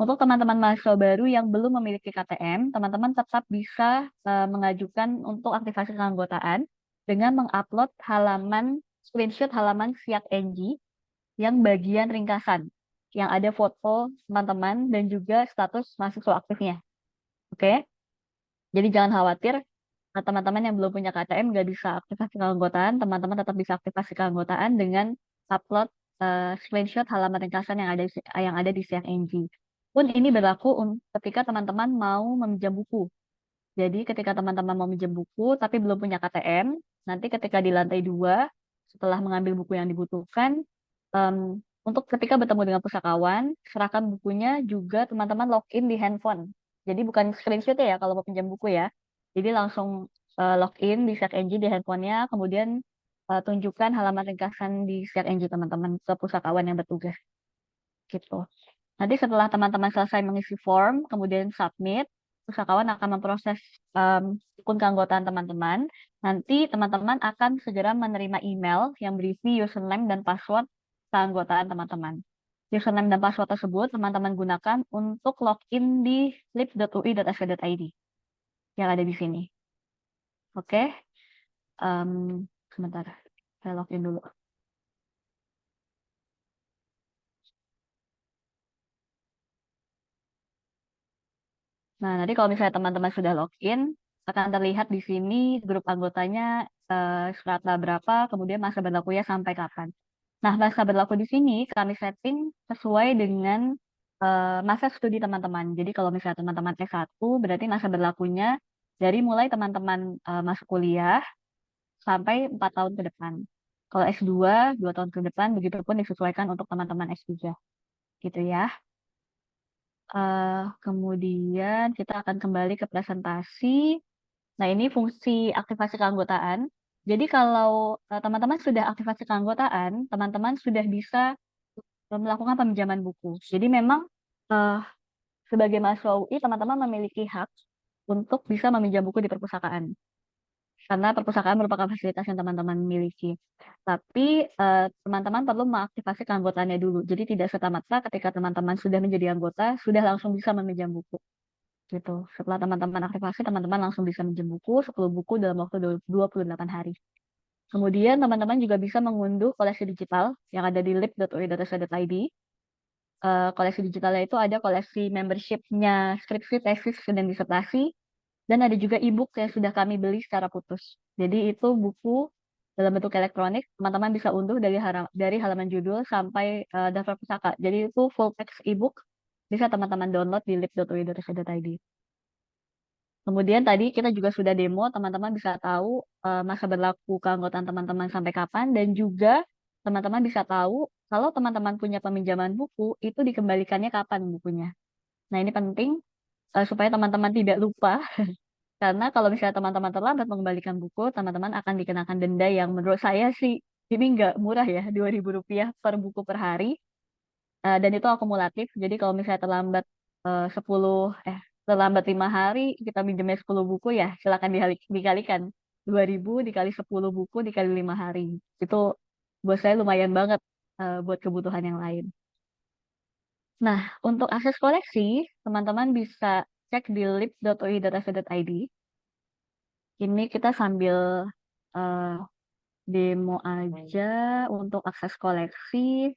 Untuk teman-teman mahasiswa baru yang belum memiliki KTM, teman-teman tetap bisa mengajukan untuk aktivasi keanggotaan dengan mengupload screenshot halaman Siak NG yang bagian ringkasan, yang ada foto teman-teman dan juga status mahasiswa aktifnya. Oke? Jadi jangan khawatir, teman-teman yang belum punya KTM nggak bisa aktivasi keanggotaan, teman-teman tetap bisa aktivasi keanggotaan dengan upload screenshot halaman ringkasan yang ada di Siak NG. Pun ini berlaku ketika teman-teman mau meminjam buku. Jadi ketika teman-teman mau minjem buku tapi belum punya KTM, nanti ketika di lantai 2, setelah mengambil buku yang dibutuhkan, untuk ketika bertemu dengan pustakawan, serahkan bukunya juga teman-teman login di handphone. Jadi bukan screenshot ya kalau mau pinjam buku ya. Jadi langsung login di Search Engine di handphonenya, kemudian tunjukkan halaman ringkasan di Search Engine teman-teman ke pustakawan yang bertugas. Gitu. Nanti setelah teman-teman selesai mengisi form, kemudian submit, pustakawan akan memproses akun keanggotaan teman-teman. Nanti teman-teman akan segera menerima email yang berisi username dan password keanggotaan teman-teman. Username dan password tersebut teman-teman gunakan untuk login di lib.ui.ac.id yang ada di sini. Oke, sebentar, saya login dulu. Nah, nanti kalau misalnya teman-teman sudah login, akan terlihat di sini grup anggotanya strata berapa, kemudian masa berlakunya sampai kapan. Nah, masa berlaku di sini kami setting sesuai dengan masa studi teman-teman. Jadi kalau misalnya teman-teman S1, berarti masa berlakunya dari mulai teman-teman masuk kuliah sampai 4 tahun ke depan. Kalau S2, 2 tahun ke depan, begitu pun disesuaikan untuk teman-teman S3. Gitu ya. Kemudian kita akan kembali ke presentasi. Nah, ini fungsi aktivasi keanggotaan. Jadi kalau teman-teman sudah aktivasi keanggotaan, teman-teman sudah bisa melakukan peminjaman buku. Jadi memang eh, sebagai mahasiswa UI, teman-teman memiliki hak untuk bisa meminjam buku di perpustakaan. Karena perpustakaan merupakan fasilitas yang teman-teman miliki. Tapi teman-teman perlu mengaktifasi keanggotaannya dulu. Jadi tidak serta-merta ketika teman-teman sudah menjadi anggota, sudah langsung bisa meminjam buku. Gitu. Setelah teman-teman aktifasi, teman-teman langsung bisa minjem buku, 10 buku dalam waktu 28 hari. Kemudian teman-teman juga bisa mengunduh koleksi digital yang ada di lib.ui.ac.id. Koleksi digitalnya itu ada koleksi membershipnya skripsi, tesis, dan disertasi. Dan ada juga e-book yang sudah kami beli secara putus. Jadi itu buku dalam bentuk elektronik, teman-teman bisa unduh dari halaman judul sampai daftar pustaka. Jadi itu full text e-book, bisa teman-teman download di lib.ui.ac.id. Kemudian tadi kita juga sudah demo, teman-teman bisa tahu masa berlaku keanggotaan teman-teman sampai kapan, dan juga teman-teman bisa tahu kalau teman-teman punya peminjaman buku, itu dikembalikannya kapan bukunya. Nah, ini penting supaya teman-teman tidak lupa, karena kalau misalnya teman-teman terlambat mengembalikan buku, teman-teman akan dikenakan denda yang menurut saya sih, ini nggak murah ya, Rp2.000 per buku per hari, dan itu akumulatif. Jadi kalau misalnya terlambat 5 hari kita minjemnya 10 buku ya silakan dikalikan 2.000 dikali 10 buku dikali 5 hari. Itu buat saya lumayan banget buat kebutuhan yang lain. Nah, untuk akses koleksi, teman-teman bisa cek di lib.ui.ac.id. Ini kita sambil eh, demo aja untuk akses koleksi.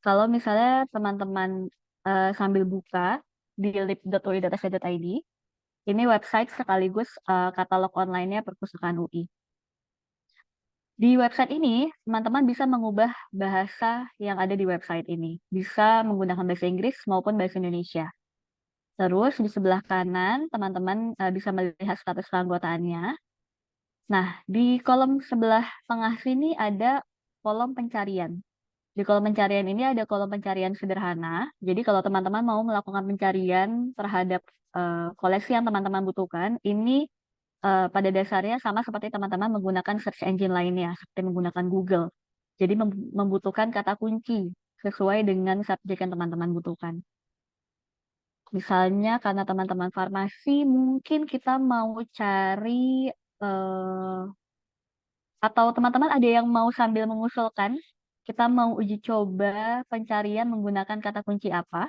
Kalau misalnya teman-teman sambil buka di lib.ui.ac.id, ini website sekaligus katalog online-nya Perpustakaan UI. Di website ini, teman-teman bisa mengubah bahasa yang ada di website ini. Bisa menggunakan bahasa Inggris maupun bahasa Indonesia. Terus di sebelah kanan, teman-teman bisa melihat status keanggotaannya. Nah, di kolom sebelah tengah sini ada kolom pencarian. Di kolom pencarian ini ada kolom pencarian sederhana. Jadi kalau teman-teman mau melakukan pencarian terhadap koleksi yang teman-teman butuhkan, ini pada dasarnya sama seperti teman-teman menggunakan search engine lainnya, seperti menggunakan Google. Jadi membutuhkan kata kunci sesuai dengan subjek yang teman-teman butuhkan. Misalnya karena teman-teman farmasi, mungkin kita mau cari atau teman-teman ada yang mau sambil mengusulkan, kita mau uji coba pencarian menggunakan kata kunci apa?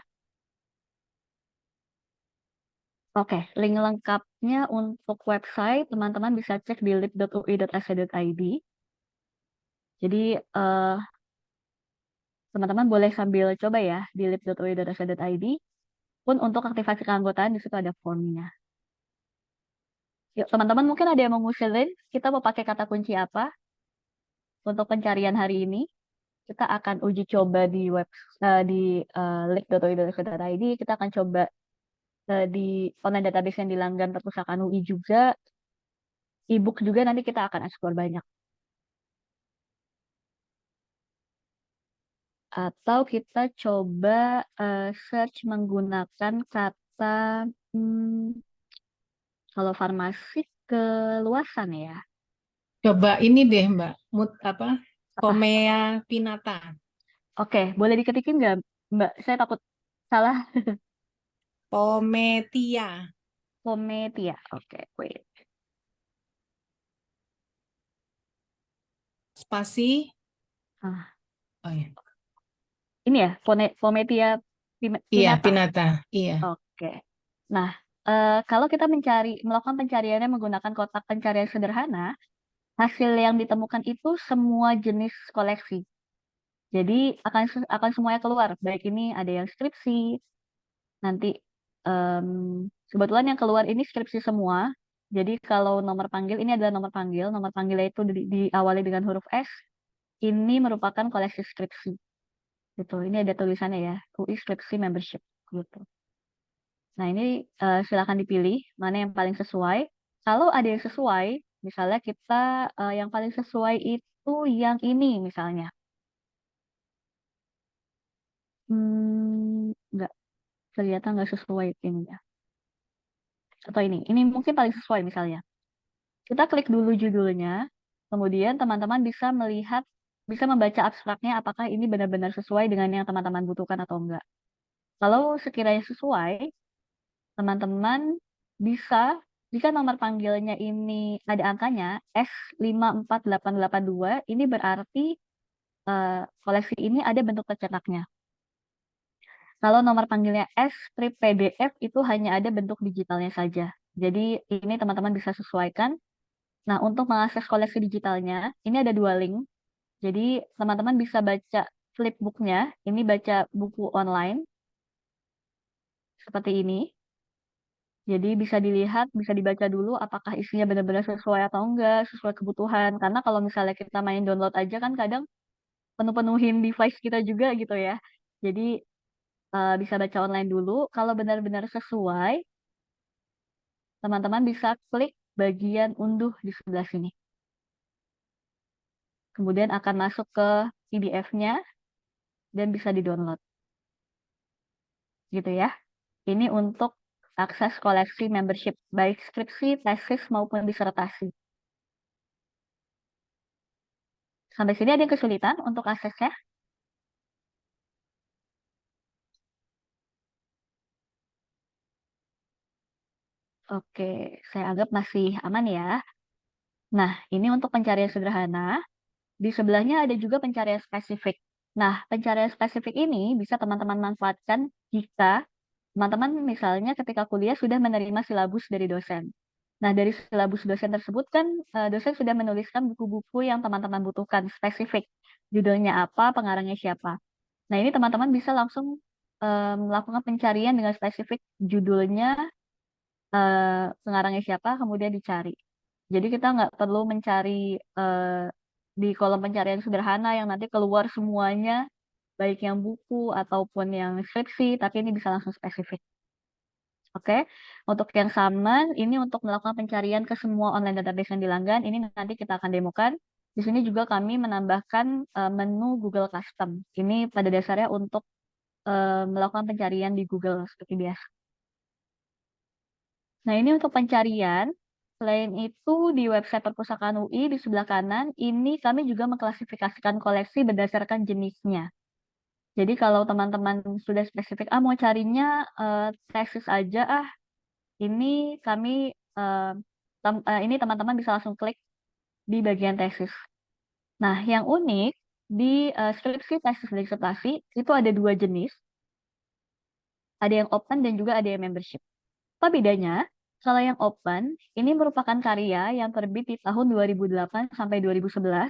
Oke, link lengkapnya untuk website teman-teman bisa cek di lib.ui.ac.id. Jadi teman-teman boleh sambil coba ya di lib.ui.ac.id. Pun untuk aktivasi keanggotaan di situ ada formnya. Yuk, teman-teman mungkin ada yang mau ngusulin, kita mau pakai kata kunci apa untuk pencarian hari ini? Kita akan uji coba di di lib.ui.ac.id. Kita akan coba di online database yang dilanggan perpustakaan UI juga, e-book juga nanti kita akan explore banyak. Atau kita coba search menggunakan kata hmm, kalau farmasi keluasan ya. Coba ini deh Mbak, apa? Apa? Pomea pinata. Oke, boleh diketikin nggak, Mbak? Saya takut salah. Pometia. Pometia. Oke, wait. Spasi. Ah, Oh ya. ini ya, Pometia Iya, pinata. pinata. Iya. Oke. Nah, kalau kita melakukan pencariannya menggunakan kotak pencarian sederhana, hasil yang ditemukan itu semua jenis koleksi. Jadi akan semuanya keluar. Baik ini ada yang skripsi, nanti em, kebetulan yang keluar ini skripsi semua. Jadi kalau nomor panggil ini adalah nomor panggilnya itu diawali dengan huruf S. Ini merupakan koleksi skripsi. Gitu. Ini ada tulisannya ya, UI Skripsi Membership. Gitu. Nah, ini silakan dipilih mana yang paling sesuai. Kalau ada yang sesuai, misalnya kita yang paling sesuai itu yang ini misalnya. Enggak. Ternyata nggak sesuai ininya. Atau ini mungkin paling sesuai misalnya. Kita klik dulu judulnya, kemudian teman-teman bisa melihat, bisa membaca abstraknya apakah ini benar-benar sesuai dengan yang teman-teman butuhkan atau enggak. Kalau sekiranya sesuai, teman-teman bisa, jika nomor panggilnya ini ada angkanya S54882, ini berarti koleksi ini ada bentuk tercetaknya. Kalau nomor panggilnya S strip PDF itu hanya ada bentuk digitalnya saja. Jadi ini teman-teman bisa sesuaikan. Nah, untuk mengakses koleksi digitalnya, ini ada 2 link. Jadi teman-teman bisa baca flipbooknya, ini baca buku online seperti ini. Jadi bisa dilihat, bisa dibaca dulu apakah isinya benar-benar sesuai atau enggak, sesuai kebutuhan. Karena kalau misalnya kita main download aja kan kadang penuh-penuhin device kita juga gitu ya. Jadi bisa baca online dulu. Kalau benar-benar sesuai, teman-teman bisa klik bagian unduh di sebelah sini. Kemudian akan masuk ke PDF-nya dan bisa di-download. Gitu ya. Ini untuk akses koleksi membership, baik skripsi, tesis, maupun disertasi. Sampai sini ada yang kesulitan untuk aksesnya? Oke, saya anggap masih aman ya. Nah, ini untuk pencarian sederhana. Di sebelahnya ada juga pencarian spesifik. Nah, pencarian spesifik ini bisa teman-teman manfaatkan jika teman-teman misalnya ketika kuliah sudah menerima silabus dari dosen. Nah, dari silabus dosen tersebut kan dosen sudah menuliskan buku-buku yang teman-teman butuhkan spesifik. Judulnya apa, pengarangnya siapa. Nah, ini teman-teman bisa langsung melakukan pencarian dengan spesifik judulnya, pengarangnya siapa, kemudian dicari. Jadi kita nggak perlu mencari di kolom pencarian sederhana yang nanti keluar semuanya, baik yang buku ataupun yang skripsi, tapi ini bisa langsung spesifik. Oke, untuk yang sama, ini untuk melakukan pencarian ke semua online database yang dilanggan, ini nanti kita akan demokan. Di sini juga kami menambahkan menu Google Custom. Ini pada dasarnya untuk melakukan pencarian di Google seperti biasa. Nah, ini untuk pencarian. Selain itu, di website Perpustakaan UI di sebelah kanan, ini kami juga mengklasifikasikan koleksi berdasarkan jenisnya. Jadi kalau teman-teman sudah spesifik, mau carinya tesis aja, ini kami ini teman-teman bisa langsung klik di bagian tesis. Nah, yang unik di skripsi, tesis, dan disertasi itu ada 2 jenis. Ada yang open dan juga ada yang membership. Apa bedanya? Kalau yang open, ini merupakan karya yang terbit di tahun 2008 sampai 2011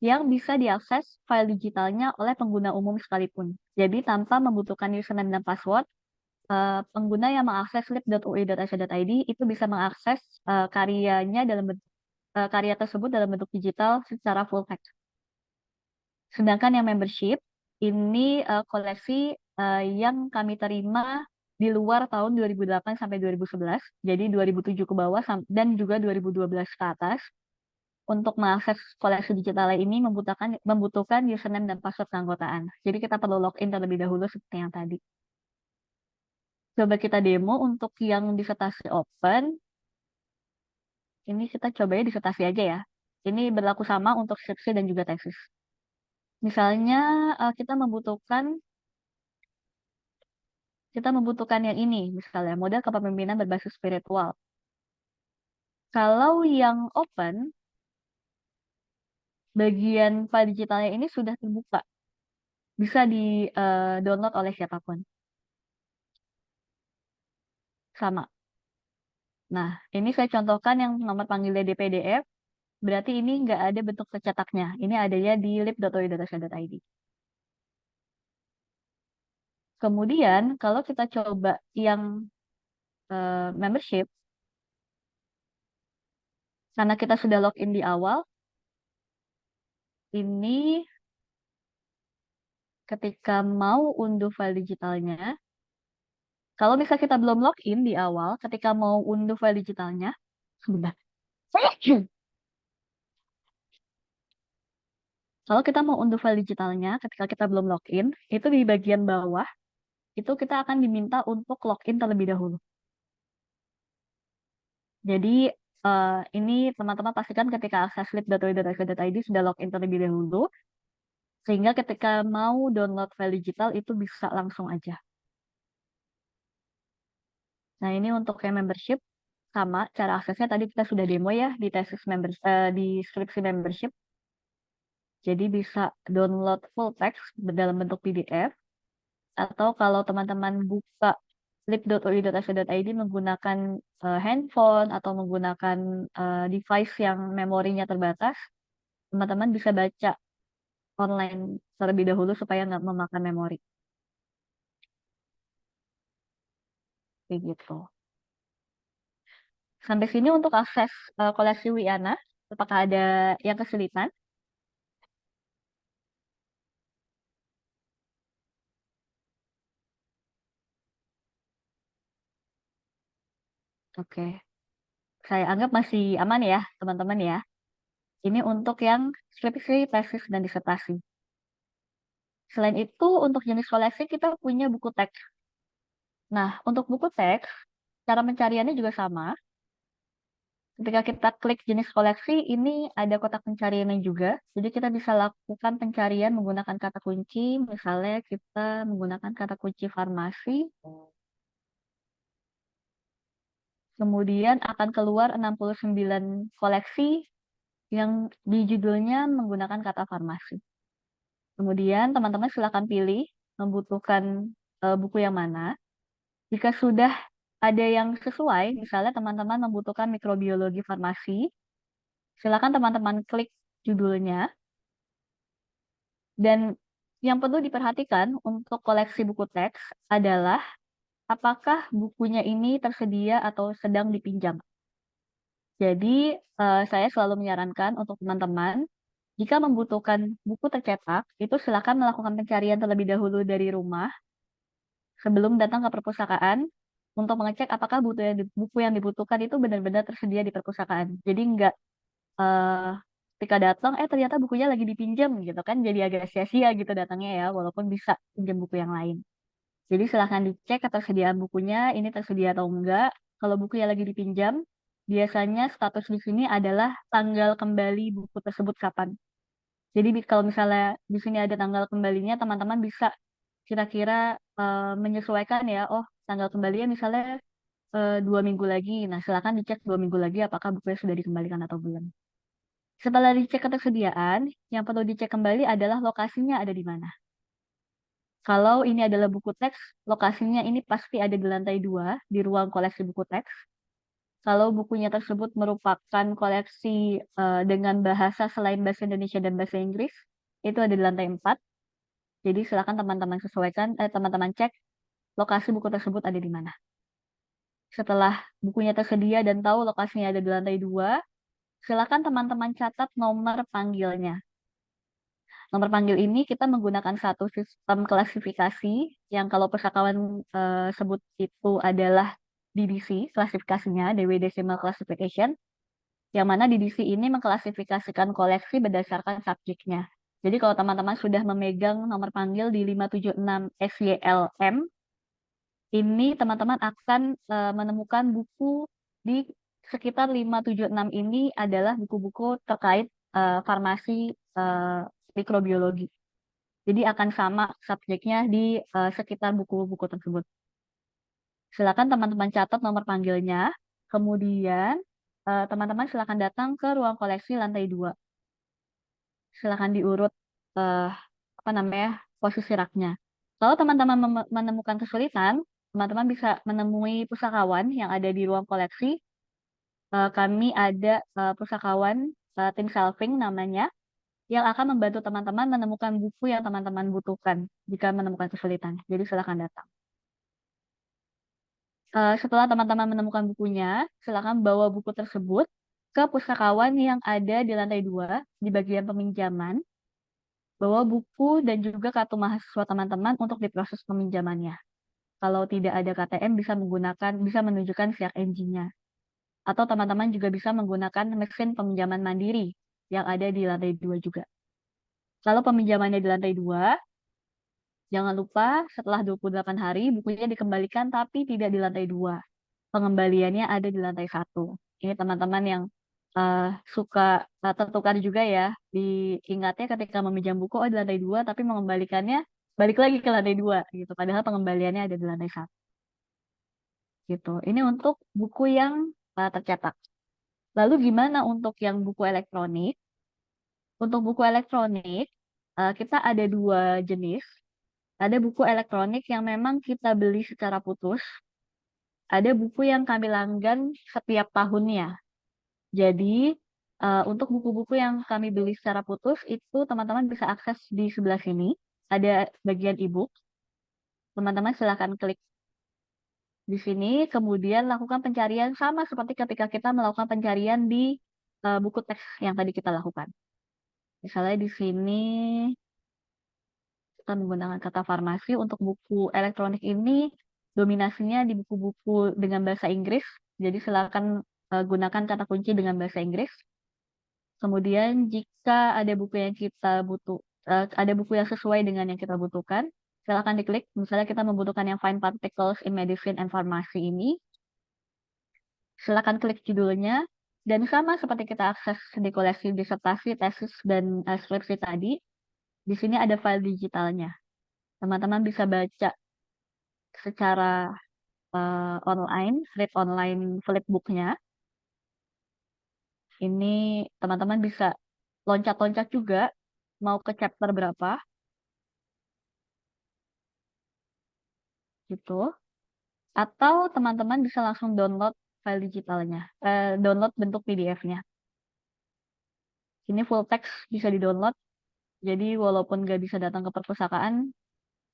yang bisa diakses file digitalnya oleh pengguna umum sekalipun. Jadi tanpa membutuhkan username dan password, pengguna yang mengakses lib.ui.ac.id itu bisa mengakses karyanya karya tersebut dalam bentuk digital secara full text. Sedangkan yang membership ini koleksi yang kami terima di luar tahun 2008 sampai 2011, jadi 2007 ke bawah dan juga 2012 ke atas. Untuk mengakses koleksi digital ini membutuhkan username dan password keanggotaan. Jadi kita perlu login terlebih dahulu seperti yang tadi. Coba kita demo untuk yang disertasi open. Ini kita coba ya disertasi aja ya. Ini berlaku sama untuk skripsi dan juga tesis. Misalnya kita membutuhkan yang ini, misalnya model kepemimpinan berbasis spiritual. Kalau yang open, bagian file digitalnya ini sudah terbuka. Bisa di-download oleh siapapun. Sama. Nah, ini saya contohkan yang nomor panggilnya di PDF, berarti ini nggak ada bentuk tercetaknya. Ini adanya di lib.ui.ac.id. Kemudian, kalau kita coba yang membership, karena kita sudah login di awal, ini ketika mau unduh file digitalnya, kalau misalnya kita belum login di awal, ketika mau unduh file digitalnya, sebentar. Kalau kita mau unduh file digitalnya ketika kita belum login, itu di bagian bawah itu kita akan diminta untuk login terlebih dahulu. Jadi ini teman-teman pastikan ketika akses slip.ui.ac.id sudah login terlebih dahulu, sehingga ketika mau download file digital itu bisa langsung aja. Nah, ini untuk yang membership, sama cara aksesnya tadi kita sudah demo ya di di skripsi membership. Jadi bisa download full text dalam bentuk PDF, atau kalau teman-teman buka slip.ui.ac.id menggunakan handphone atau menggunakan device yang memorinya terbatas, teman-teman bisa baca online terlebih dahulu supaya nggak memakan memori. Kayak gitu. Sampai sini untuk akses koleksi Wiana. Apakah ada yang kesulitan? Oke, saya anggap masih aman ya, teman-teman ya. Ini untuk yang skripsi, tesis, dan disertasi. Selain itu, untuk jenis koleksi kita punya buku teks. Nah, untuk buku teks, cara pencariannya juga sama. Ketika kita klik jenis koleksi, ini ada kotak pencariannya juga. Jadi kita bisa lakukan pencarian menggunakan kata kunci. Misalnya kita menggunakan kata kunci farmasi. Kemudian akan keluar 69 koleksi yang di judulnya menggunakan kata farmasi. Kemudian teman-teman silakan pilih membutuhkan buku yang mana. Jika sudah ada yang sesuai, misalnya teman-teman membutuhkan mikrobiologi farmasi, silakan teman-teman klik judulnya. Dan yang perlu diperhatikan untuk koleksi buku teks adalah apakah bukunya ini tersedia atau sedang dipinjam. Jadi, saya selalu menyarankan untuk teman-teman, jika membutuhkan buku tercetak, itu silakan melakukan pencarian terlebih dahulu dari rumah sebelum datang ke perpustakaan untuk mengecek apakah buku yang dibutuhkan itu benar-benar tersedia di perpustakaan. Jadi nggak eh, ketika datang, ternyata bukunya lagi dipinjam gitu kan, jadi agak sia-sia gitu datangnya ya, walaupun bisa pinjam buku yang lain. Jadi silahkan dicek ketersediaan bukunya, ini tersedia atau enggak. Kalau bukunya lagi dipinjam, biasanya status di sini adalah tanggal kembali buku tersebut kapan. Jadi kalau misalnya di sini ada tanggal kembalinya, teman-teman bisa kira-kira menyesuaikan ya, oh tanggal kembalinya misalnya 2 minggu lagi. Nah, silakan dicek 2 minggu lagi apakah bukunya sudah dikembalikan atau belum. Setelah dicek ketersediaan, yang perlu dicek kembali adalah lokasinya ada di mana. Kalau ini adalah buku teks, lokasinya ini pasti ada di lantai 2, di ruang koleksi buku teks. Kalau bukunya tersebut merupakan koleksi dengan bahasa selain bahasa Indonesia dan bahasa Inggris, itu ada di lantai 4. Jadi silakan teman-teman sesuaikan, teman-teman cek lokasi buku tersebut ada di mana. Setelah bukunya tersedia dan tahu lokasinya ada di lantai 2, silakan teman-teman catat nomor panggilnya. Nomor panggil ini kita menggunakan satu sistem klasifikasi yang kalau pustakawan sebut itu adalah DDC, klasifikasinya, Dewey Decimal Classification, yang mana DDC ini mengklasifikasikan koleksi berdasarkan subjeknya. Jadi kalau teman-teman sudah memegang nomor panggil di 576 SYLM, ini teman-teman akan menemukan buku di sekitar 576 ini adalah buku-buku terkait farmasi mikrobiologi. Jadi akan sama subjeknya di sekitar buku-buku tersebut. Silakan teman-teman catat nomor panggilnya, kemudian teman-teman silakan datang ke ruang koleksi lantai 2. Silakan diurut posisi raknya. Kalau teman-teman menemukan kesulitan, teman-teman bisa menemui pustakawan yang ada di ruang koleksi. Kami ada pustakawan tim shelving namanya, yang akan membantu teman-teman menemukan buku yang teman-teman butuhkan jika menemukan kesulitan. Jadi silakan datang. Setelah teman-teman menemukan bukunya, silakan bawa buku tersebut ke pustakawan yang ada di lantai 2 di bagian peminjaman. Bawa buku dan juga kartu mahasiswa teman-teman untuk diproses peminjamannya. Kalau tidak ada KTM bisa menunjukkan siak NG-nya. Atau teman-teman juga bisa menggunakan mesin peminjaman mandiri yang ada di lantai 2 juga. Kalau peminjamannya di lantai 2, Jangan lupa setelah 28 hari bukunya dikembalikan tapi tidak di lantai 2. Pengembaliannya ada di lantai 1. Ini teman-teman yang suka tertukar juga ya. Diingatnya ketika meminjam buku di lantai 2 tapi mengembalikannya balik lagi ke lantai 2 gitu. Padahal pengembaliannya ada di lantai 1. Gitu. Ini untuk buku yang tercetak. Lalu gimana untuk yang buku elektronik? Untuk buku elektronik, kita ada 2 jenis. Ada buku elektronik yang memang kita beli secara putus. Ada buku yang kami langgan setiap tahunnya. Jadi, untuk buku-buku yang kami beli secara putus, itu teman-teman bisa akses di sebelah sini. Ada bagian e-book. Teman-teman silahkan klik di sini, kemudian lakukan pencarian sama seperti ketika kita melakukan pencarian di buku teks yang tadi kita lakukan. Misalnya di sini kita menggunakan kata farmasi. Untuk buku elektronik ini dominasinya di buku-buku dengan bahasa Inggris. Jadi silakan gunakan kata kunci dengan bahasa Inggris. Kemudian jika ada buku yang kita ada buku yang sesuai dengan yang kita butuhkan, silakan diklik. Misalnya kita membutuhkan yang Fine Particles in Medicine and Pharmacy ini. Silakan klik judulnya. Dan sama seperti kita akses di koleksi disertasi, tesis, dan skripsi tadi, di sini ada file digitalnya. Teman-teman bisa baca secara online, read online flipbooknya. Ini teman-teman bisa loncat-loncat juga, mau ke chapter berapa, gitu. Atau teman-teman bisa langsung download file digitalnya, download bentuk PDF-nya. Ini full text bisa di-download, jadi walaupun nggak bisa datang ke perpustakaan,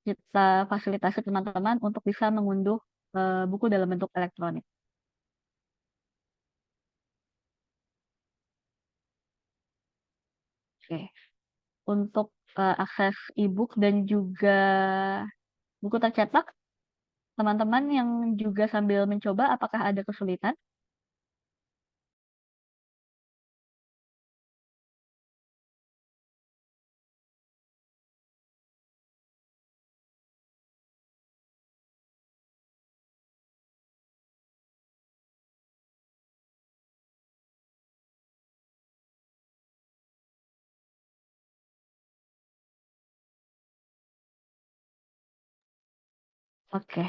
kita fasilitasi teman-teman untuk bisa mengunduh buku dalam bentuk elektronik. Oke. Untuk akses e-book dan juga buku tercetak, teman-teman yang juga sambil mencoba, apakah ada kesulitan? Oke.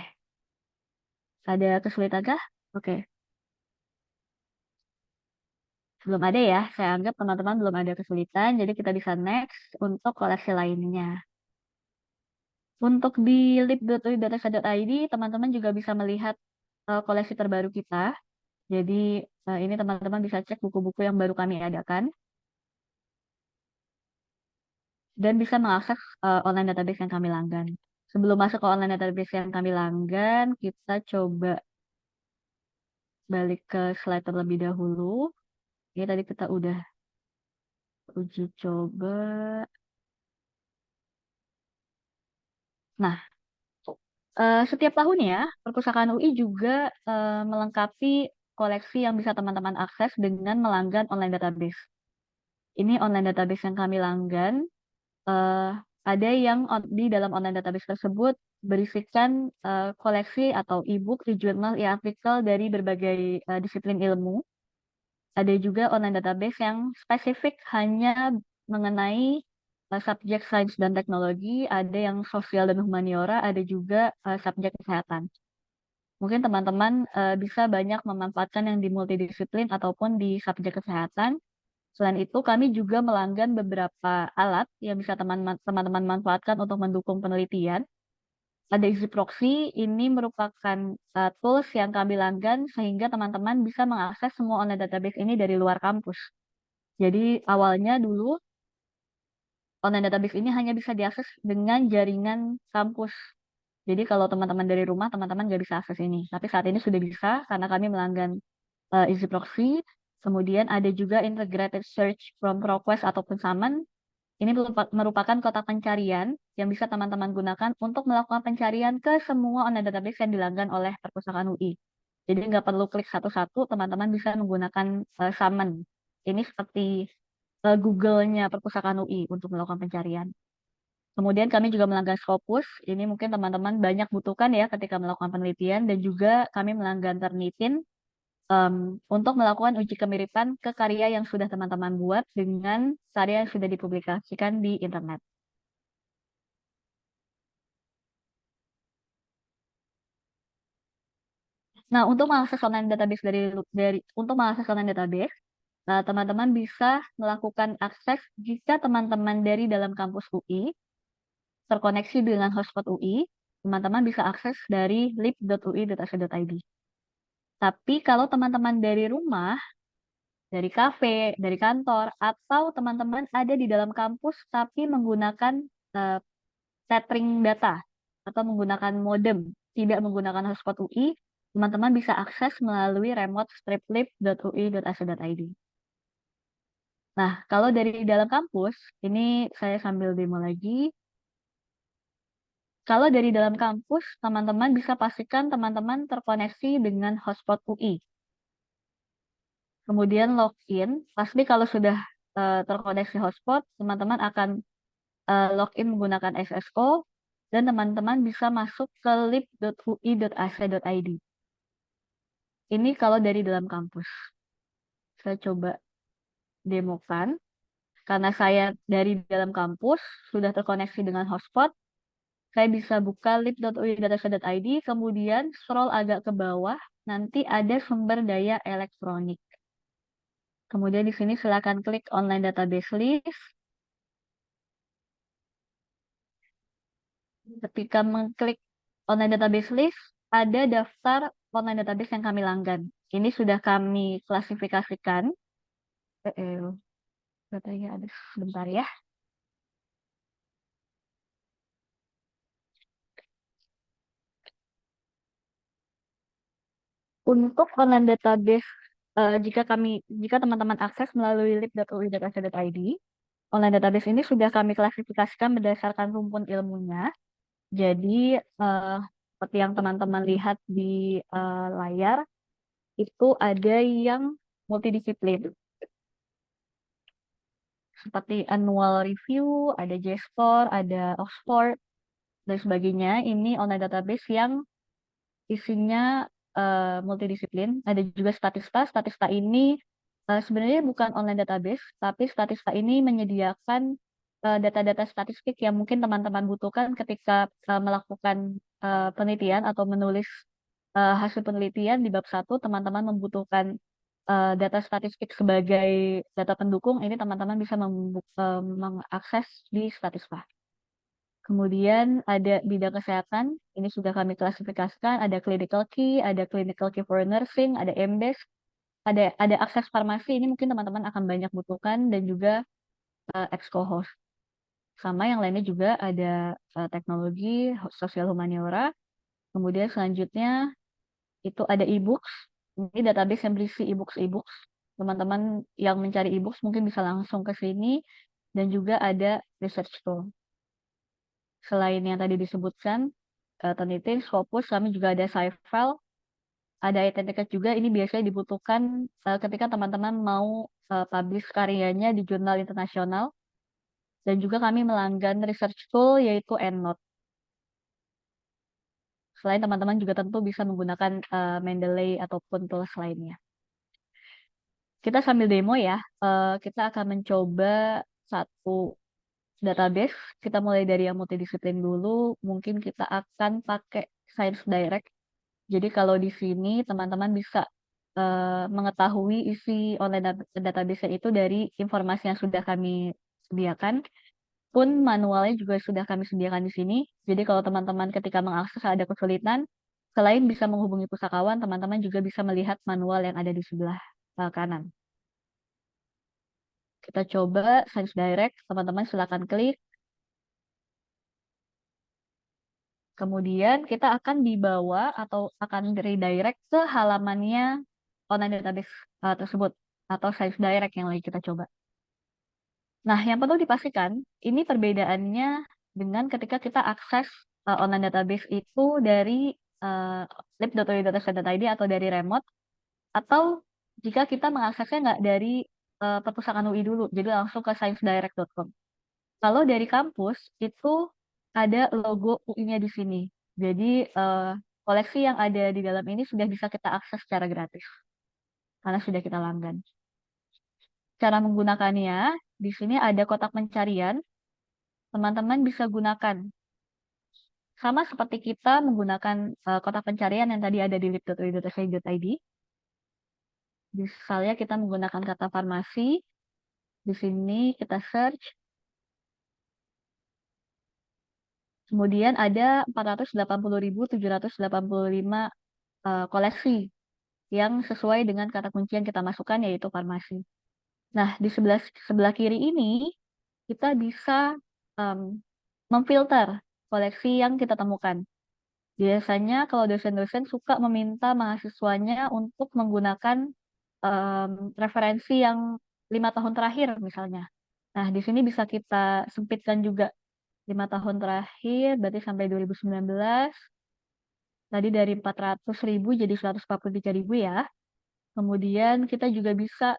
Ada kesulitankah? Oke. Belum ada ya. Saya anggap teman-teman belum ada kesulitan, jadi kita bisa next untuk koleksi lainnya. Untuk di lib.ui.tk.id, teman-teman juga bisa melihat koleksi terbaru kita. Jadi ini teman-teman bisa cek buku-buku yang baru kami adakan. Dan bisa mengakses online database yang kami langgan. Sebelum masuk ke online database yang kami langgan, kita coba balik ke slide terlebih dahulu. Ini tadi kita udah uji coba. Nah, setiap tahunnya Perpustakaan UI juga melengkapi koleksi yang bisa teman-teman akses dengan melanggan online database. Ini online database yang kami langgan. Ada yang di dalam online database tersebut berisikan koleksi atau e-book, e-journal, e-artikel dari berbagai disiplin ilmu. Ada juga online database yang spesifik hanya mengenai subjek sains dan teknologi, ada yang sosial dan humaniora, ada juga subjek kesehatan. Mungkin teman-teman bisa banyak memanfaatkan yang di multidisiplin ataupun di subjek kesehatan. Selain itu, kami juga melanggan beberapa alat yang bisa teman-teman manfaatkan untuk mendukung penelitian. Ada Easy Proxy, ini merupakan tools yang kami langgan sehingga teman-teman bisa mengakses semua online database ini dari luar kampus. Jadi awalnya dulu online database ini hanya bisa diakses dengan jaringan kampus. Jadi kalau teman-teman dari rumah, teman-teman nggak bisa akses ini. Tapi saat ini sudah bisa karena kami melanggan Easy Proxy. Kemudian ada juga Integrated Search from ProQuest ataupun Summon. Ini merupakan kotak pencarian yang bisa teman-teman gunakan untuk melakukan pencarian ke semua online database yang dilanggan oleh Perpustakaan UI. Jadi nggak perlu klik satu-satu, teman-teman bisa menggunakan Summon. Ini seperti Google-nya Perpustakaan UI untuk melakukan pencarian. Kemudian kami juga melanggar Scopus, ini mungkin teman-teman banyak butuhkan ya ketika melakukan penelitian, dan juga kami melanggar Turnitin untuk melakukan uji kemiripan ke karya yang sudah teman-teman buat dengan karya yang sudah dipublikasikan di internet. Nah, untuk mengakses online database untuk mengakses online database, teman-teman bisa melakukan akses jika teman-teman dari dalam kampus UI terkoneksi dengan hotspot UI, teman-teman bisa akses dari lib.ui.ac.id. Tapi kalau teman-teman dari rumah, dari kafe, dari kantor, atau teman-teman ada di dalam kampus tapi menggunakan tethering data atau menggunakan modem, tidak menggunakan hotspot UI, teman-teman bisa akses melalui remote-lib.ui.ac.id. Nah, kalau dari dalam kampus, ini saya sambil demo lagi. Kalau dari dalam kampus, teman-teman bisa pastikan teman-teman terkoneksi dengan hotspot UI. Kemudian login, pasti kalau sudah terkoneksi hotspot, teman-teman akan login menggunakan SSO, dan teman-teman bisa masuk ke lib.ui.ac.id. Ini kalau dari dalam kampus. Saya coba demokan. Karena saya dari dalam kampus, sudah terkoneksi dengan hotspot, saya bisa buka lib.ui.ac.id, kemudian scroll agak ke bawah, nanti ada sumber daya elektronik. Kemudian di sini silakan klik online database list. Ketika mengklik online database list, ada daftar online database yang kami langgan. Ini sudah kami klasifikasikan. Katanya ada sebentar ya. Untuk online database, jika teman-teman akses melalui lib.ui.ac.id, online database ini sudah kami klasifikasikan berdasarkan rumpun ilmunya. Jadi, seperti yang teman-teman lihat di layar, itu ada yang multidisiplin. Seperti annual review, ada JSTOR, ada Oxford, dan sebagainya. Ini online database yang isinya multidisiplin. Ada juga Statista. Statista ini sebenarnya bukan online database, tapi Statista ini menyediakan data-data statistik yang mungkin teman-teman butuhkan ketika melakukan penelitian atau menulis hasil penelitian di bab 1, teman-teman membutuhkan data statistik sebagai data pendukung, ini teman-teman bisa mengakses di Statista. Kemudian ada bidang kesehatan, ini sudah kami klasifikasikan, ada clinical key, ada clinical key for nursing, ada MDes, ada akses farmasi, ini mungkin teman-teman akan banyak butuhkan, dan juga ExcoHost. Sama yang lainnya juga ada teknologi, sosial humaniora. Kemudian selanjutnya itu ada e-books, ini database yang berisi e-books. Teman-teman yang mencari e-books mungkin bisa langsung ke sini, dan juga ada research tool. Selain yang tadi disebutkan, Turnitin, Scopus, kami juga ada SciFile, ada Identicat juga. Ini biasanya dibutuhkan ketika teman-teman mau publish karyanya di jurnal internasional. Dan juga kami melanggan research tool, yaitu EndNote. Selain teman-teman juga tentu bisa menggunakan Mendeley ataupun tools lainnya. Kita sambil demo ya, kita akan mencoba satu database. Kita mulai dari yang multidisiplin dulu. Mungkin kita akan pakai Science Direct. Jadi kalau di sini teman-teman bisa mengetahui isi online database itu dari informasi yang sudah kami sediakan. Pun manualnya juga sudah kami sediakan di sini. Jadi kalau teman-teman ketika mengakses ada kesulitan, selain bisa menghubungi pusakawan, teman-teman juga bisa melihat manual yang ada di sebelah kanan. Kita coba Science Direct, teman-teman silakan klik. Kemudian kita akan dibawa atau akan redirect ke halamannya online database tersebut atau Science Direct yang lagi kita coba. Nah, yang perlu dipastikan, ini perbedaannya dengan ketika kita akses online database itu dari lib.ui.ac.id atau dari remote, atau jika kita mengaksesnya nggak dari perpustakaan UI dulu, jadi langsung ke sciencedirect.com. Kalau dari kampus itu ada logo UI-nya di sini. Jadi koleksi yang ada di dalam ini sudah bisa kita akses secara gratis karena sudah kita langgan. Cara menggunakannya, di sini ada kotak pencarian. Teman-teman bisa gunakan sama seperti kita menggunakan kotak pencarian yang tadi ada di lib.ui.si.id. Misalnya kita menggunakan kata farmasi, di sini kita search. Kemudian ada 480.785 koleksi yang sesuai dengan kata kunci yang kita masukkan, yaitu farmasi. Nah, di sebelah kiri ini kita bisa memfilter koleksi yang kita temukan. Biasanya kalau dosen-dosen suka meminta mahasiswanya untuk menggunakan referensi yang 5 tahun terakhir misalnya. Nah, di sini bisa kita sempitkan juga 5 tahun terakhir, berarti sampai 2019. Tadi dari 400.000 jadi 143.000 ya. Kemudian kita juga bisa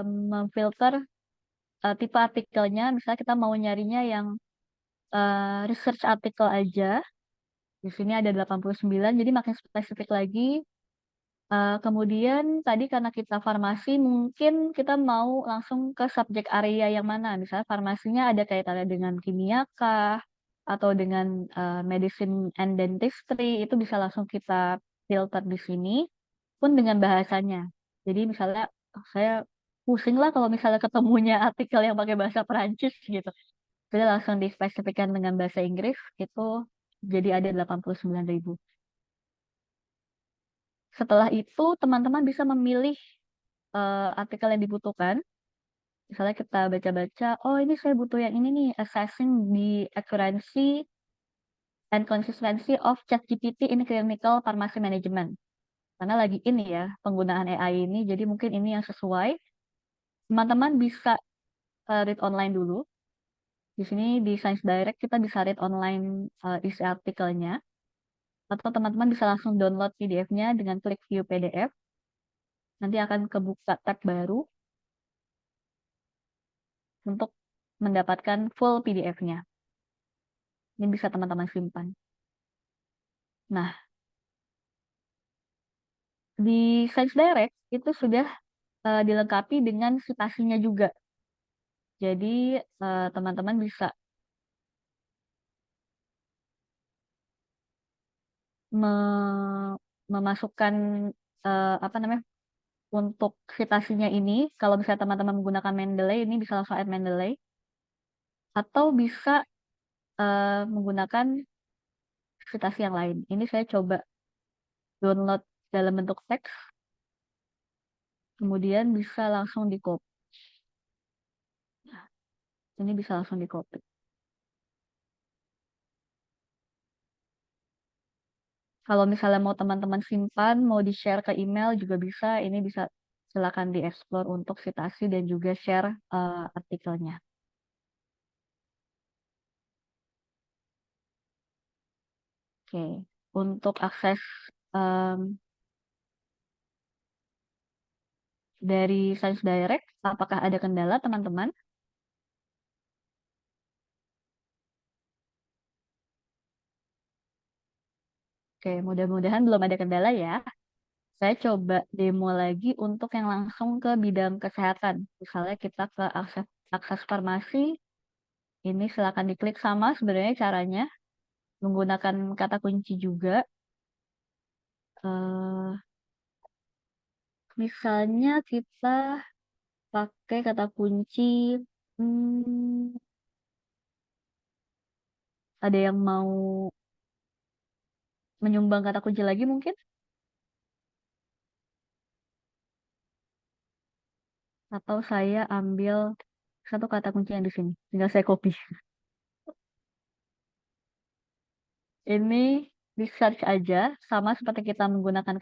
memfilter tipe artikelnya. Misalnya kita mau nyarinya yang research artikel aja. Di sini ada 89, jadi makin spesifik lagi. Kemudian tadi karena kita farmasi, mungkin kita mau langsung ke subjek area yang mana. Misalnya farmasinya ada kaitannya dengan kimia kah, atau dengan medicine and dentistry, itu bisa langsung kita filter di sini, pun dengan bahasanya. Jadi misalnya saya pusing lah kalau misalnya ketemunya artikel yang pakai bahasa Perancis gitu. Kita langsung dispesifikkan dengan bahasa Inggris, itu jadi ada 89.000. Setelah itu, teman-teman bisa memilih artikel yang dibutuhkan. Misalnya kita baca-baca, oh ini saya butuh yang ini nih, assessing the accuracy and consistency of ChatGPT in clinical pharmacy management. Karena lagi ini ya, penggunaan AI ini, jadi mungkin ini yang sesuai. Teman-teman bisa read online dulu. Di sini di Science Direct kita bisa read online isi artikelnya. Atau teman-teman bisa langsung download PDF-nya dengan klik view PDF. Nanti akan kebuka tab baru untuk mendapatkan full PDF-nya. Ini bisa teman-teman simpan. Nah, di Science Direct itu sudah dilengkapi dengan citasinya juga. Jadi teman-teman bisa memasukkan apa namanya untuk citasinya ini. Kalau misalnya teman-teman menggunakan Mendeley, ini bisa langsung add Mendeley, atau bisa menggunakan citasi yang lain. Ini saya coba download dalam bentuk teks, kemudian bisa langsung di copy. Ini bisa langsung di copy. Kalau misalnya mau teman-teman simpan, mau di-share ke email juga bisa. Ini bisa silakan di-explore untuk citasi dan juga share artikelnya. Oke, untuk akses dari Science Direct, apakah ada kendala teman-teman? Oke, mudah-mudahan belum ada kendala ya. Saya coba demo lagi untuk yang langsung ke bidang kesehatan. Misalnya kita ke akses farmasi, ini silakan diklik sama sebenarnya caranya. Menggunakan kata kunci juga. Misalnya kita pakai kata kunci, ada yang mau menyumbang kata kunci lagi mungkin? Atau saya ambil satu kata kunci yang di sini, tinggal saya copy. Ini di search aja, sama seperti kita menggunakan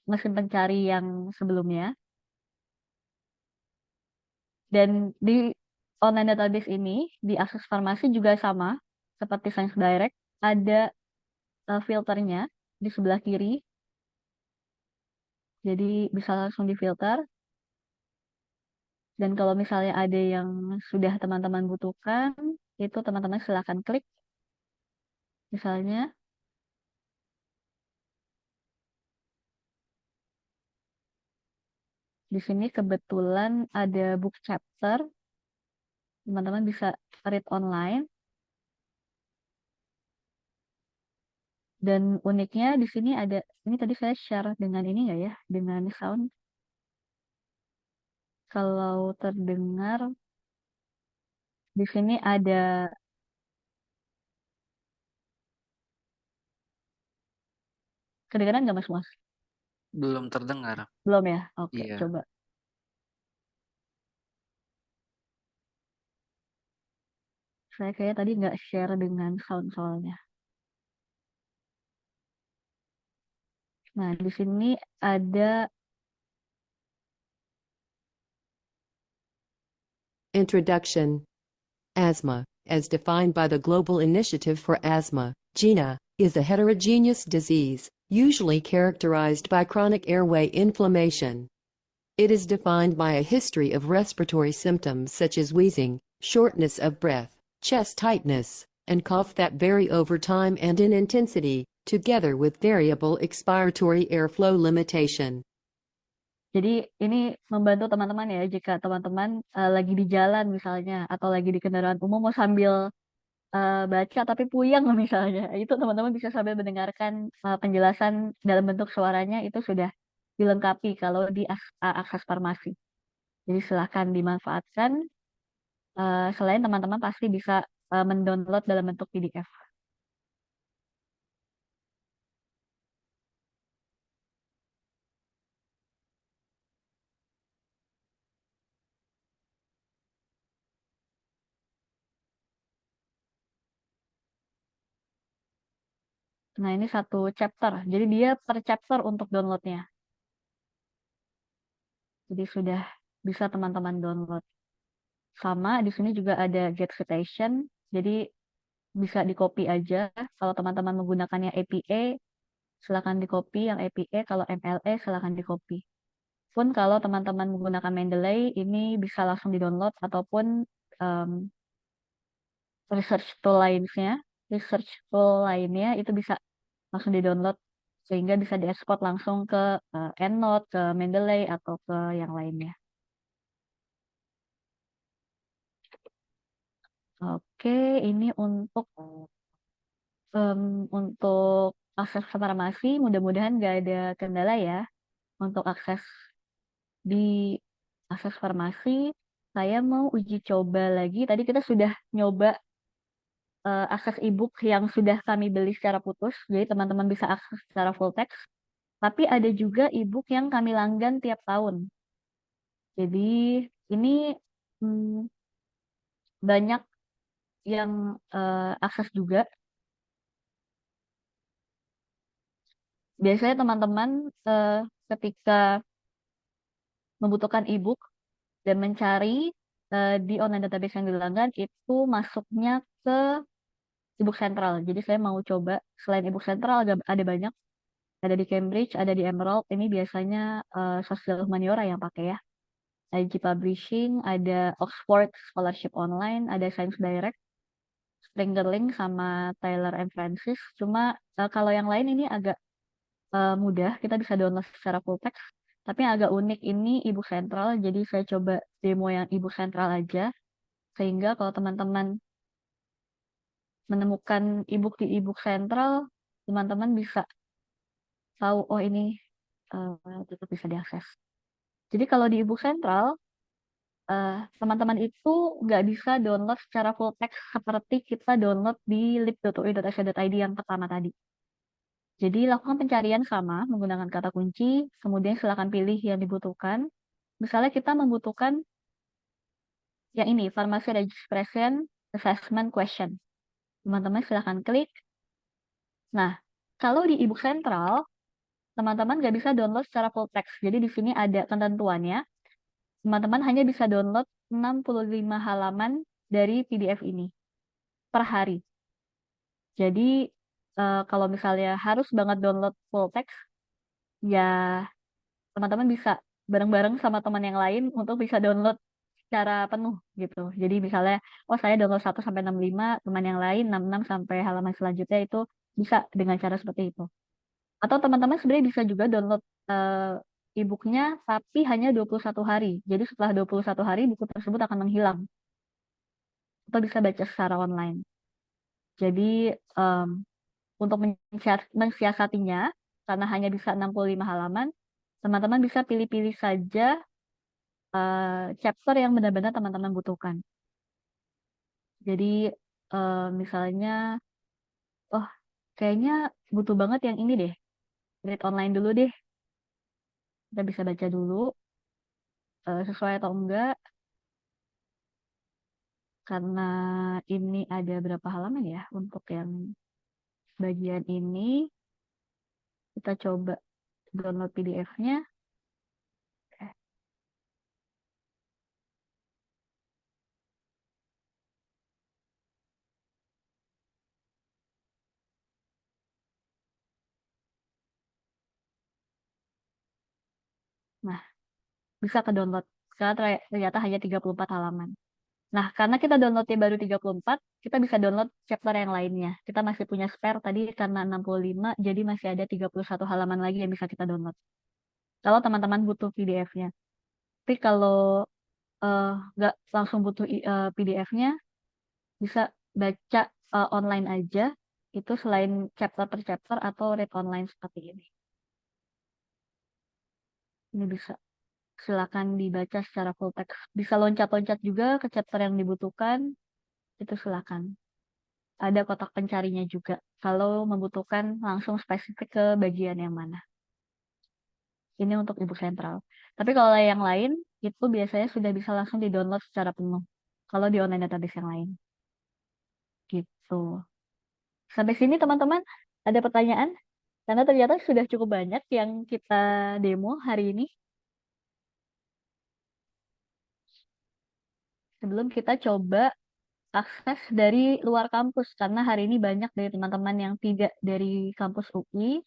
mesin pencari yang sebelumnya. Dan di online database ini, di akses farmasi juga sama, seperti Science Direct, ada filternya di sebelah kiri. Jadi bisa langsung difilter. Dan kalau misalnya ada yang sudah teman-teman butuhkan, itu teman-teman silakan klik. Misalnya, di sini kebetulan ada book chapter, teman-teman bisa read online. Dan uniknya di sini ada, ini tadi saya share dengan ini nggak ya, dengan sound. Kalau terdengar, di sini ada, kedengaran nggak Mas Mas? Belum terdengar. Belum ya? Oke, Iya. coba. Saya kayak tadi nggak share dengan sound soalnya. Nah, di sini ada Introduction. Asthma, as defined by the Global Initiative for Asthma, GINA, is a heterogeneous disease, usually characterized by chronic airway inflammation. It is defined by a history of respiratory symptoms such as wheezing, shortness of breath, chest tightness, and cough that vary over time and in intensity, together with variable expiratory airflow limitation. Jadi ini membantu teman-teman ya jika teman-teman lagi di jalan misalnya atau lagi di kendaraan umum mau sambil baca tapi puyeng misalnya. Itu teman-teman bisa sambil mendengarkan penjelasan dalam bentuk suaranya itu sudah dilengkapi kalau di akses farmasi. Jadi silahkan dimanfaatkan. Selain teman-teman pasti bisa mendownload dalam bentuk PDF. Nah, ini satu chapter. Jadi dia per chapter untuk downloadnya. Jadi sudah bisa teman-teman download. Sama di sini juga ada get citation. Jadi bisa di copy aja. Kalau teman-teman menggunakannya APA, silakan di copy yang APA. Kalau MLA silakan di copy. Pun kalau teman-teman menggunakan Mendeley, ini bisa langsung di download ataupun um, research tool lainnya itu bisa langsung di download sehingga bisa diekspor langsung ke EndNote, ke Mendeley atau ke yang lainnya. Oke, ini untuk akses farmasi mudah-mudahan nggak ada kendala ya untuk akses di akses farmasi. Saya mau uji coba lagi. Tadi kita sudah nyoba akses e-book yang sudah kami beli secara putus, jadi teman-teman bisa akses secara full text. Tapi ada juga e-book yang kami langgan tiap tahun. Jadi ini banyak yang akses juga. Biasanya teman-teman ketika membutuhkan e-book dan mencari di online database yang dilanggan itu masuknya ke e-book sentral. Jadi saya mau coba selain e-book sentral ada banyak, ada di Cambridge, ada di Emerald. Ini biasanya Sosial Humaniora yang pakai ya. IG Publishing, ada Oxford Scholarship Online, ada Science Direct, Springerling sama Taylor and Francis. Cuma kalau yang lain ini agak mudah, kita bisa download secara full text. Tapi yang agak unik ini e-book sentral, jadi saya coba demo yang e-book sentral aja. Sehingga kalau teman-teman menemukan e-book di e-book sentral, teman-teman bisa tahu, oh ini tetap bisa diakses. Jadi kalau di e-book sentral, teman-teman itu nggak bisa download secara full text seperti kita download di lib.ui.ac.id yang pertama tadi. Jadi lakukan pencarian sama menggunakan kata kunci, kemudian silakan pilih yang dibutuhkan. Misalnya kita membutuhkan yang ini, Pharmacy Registration Assessment Question. Teman-teman silakan klik. Nah, kalau di e-book sentral, teman-teman nggak bisa download secara full text. Jadi di sini ada ketentuannya. Teman-teman hanya bisa download 65 halaman dari PDF ini per hari. Jadi kalau misalnya harus banget download full text, ya teman-teman bisa bareng-bareng sama teman yang lain untuk bisa download secara penuh gitu. Jadi misalnya, oh saya download 1 sampai 65, teman yang lain 66 sampai halaman selanjutnya itu bisa dengan cara seperti itu. Atau teman-teman sebenarnya bisa juga download e-booknya tapi hanya 21 hari. Jadi setelah 21 hari buku tersebut akan menghilang. Atau bisa baca secara online. Jadi untuk mensiasatinya, karena hanya bisa 65 halaman, teman-teman bisa pilih-pilih saja chapter yang benar-benar teman-teman butuhkan. Jadi misalnya, oh kayaknya butuh banget yang ini deh, read online dulu deh. Kita bisa baca dulu sesuai atau enggak, karena ini ada berapa halaman ya untuk yang bagian ini. Kita coba download PDF-nya. Nah, bisa ke download. Karena ternyata hanya 34 halaman. Nah, karena kita downloadnya baru 34, kita bisa download chapter yang lainnya. Kita masih punya spare tadi karena 65, jadi masih ada 31 halaman lagi yang bisa kita download. Kalau teman-teman butuh PDF-nya. Tapi kalau nggak langsung butuh PDF-nya, bisa baca online aja. Itu selain chapter per chapter atau read online seperti ini. Ini bisa. Silakan dibaca secara full text. Bisa loncat-loncat juga ke chapter yang dibutuhkan. Itu silakan. Ada kotak pencarinya juga kalau membutuhkan langsung spesifik ke bagian yang mana. Ini untuk ibu sentral. Tapi kalau yang lain itu biasanya sudah bisa langsung di-download secara penuh. Kalau di online database yang lain. Gitu. Sampai sini teman-teman ada pertanyaan? Karena ternyata sudah cukup banyak yang kita demo hari ini. Sebelum kita coba akses dari luar kampus. Karena hari ini banyak dari teman-teman yang tidak dari kampus UI.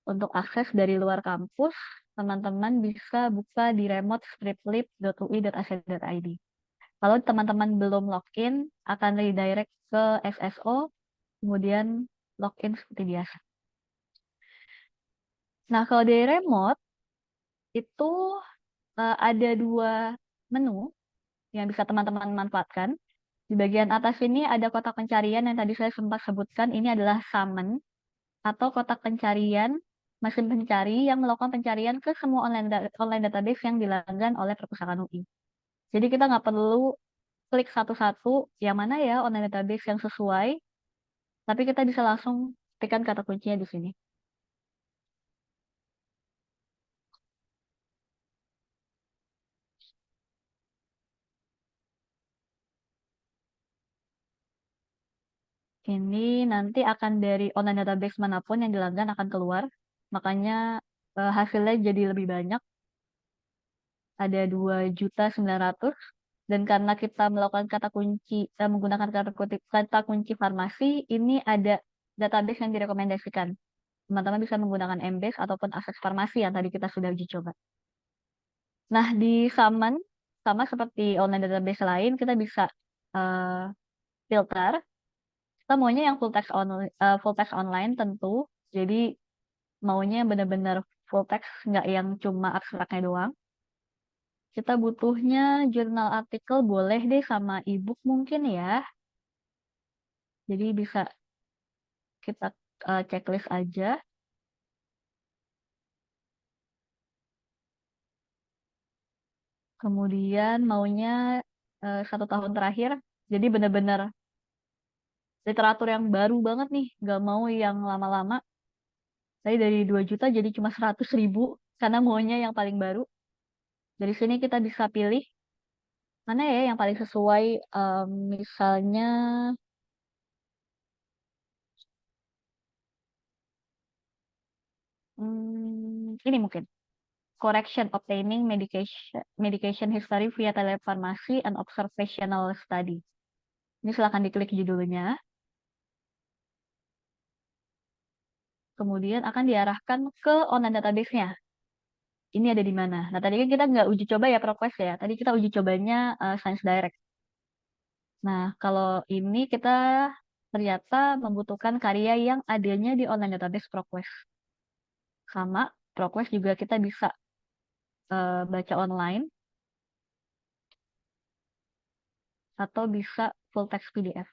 Untuk akses dari luar kampus, teman-teman bisa buka di remote.striptlib.ui.ac.id. Kalau teman-teman belum login, akan redirect ke SSO, kemudian login seperti biasa. Nah, kalau dari remote, itu ada 2 menu yang bisa teman-teman manfaatkan. Di bagian atas ini ada kotak pencarian yang tadi saya sempat sebutkan, ini adalah summon, atau kotak pencarian mesin pencari yang melakukan pencarian ke semua online database yang dilanggan oleh perpustakaan UI. Jadi kita nggak perlu klik satu-satu yang mana ya online database yang sesuai, tapi kita bisa langsung ketikkan kata kuncinya di sini. Ini nanti akan dari online database manapun yang dilanggan akan keluar, makanya hasilnya jadi lebih banyak. Ada 2.900.000. Dan karena kita melakukan kata kunci, menggunakan kata kunci farmasi, ini ada database yang direkomendasikan. Teman-teman bisa menggunakan Embase ataupun Access Farmasi yang tadi kita sudah uji coba. Nah, di Summon, sama seperti online database lain, kita bisa filter. Kita maunya yang full text online tentu. Jadi maunya yang benar-benar full text, nggak yang cuma abstraknya doang. Kita butuhnya jurnal artikel boleh deh sama e-book mungkin ya. Jadi bisa kita checklist aja. Kemudian maunya 1 tahun terakhir. Jadi benar-benar literatur yang baru banget nih. Nggak mau yang lama-lama. Tadi dari 2 juta jadi cuma 100.000. Karena maunya yang paling baru. Dari sini kita bisa pilih mana ya yang paling sesuai. Misalnya ini mungkin. Correction obtaining medication history via telepharmacy and observational study. Ini silahkan diklik judulnya. Kemudian akan diarahkan ke online database-nya. ini ada di mana. Nah, tadi kan kita nggak uji coba ya ProQuest ya. Tadi kita uji cobanya Science Direct. Nah, kalau ini kita ternyata membutuhkan karya yang adanya di online database ProQuest. Sama, ProQuest juga kita bisa baca online atau bisa full text PDF.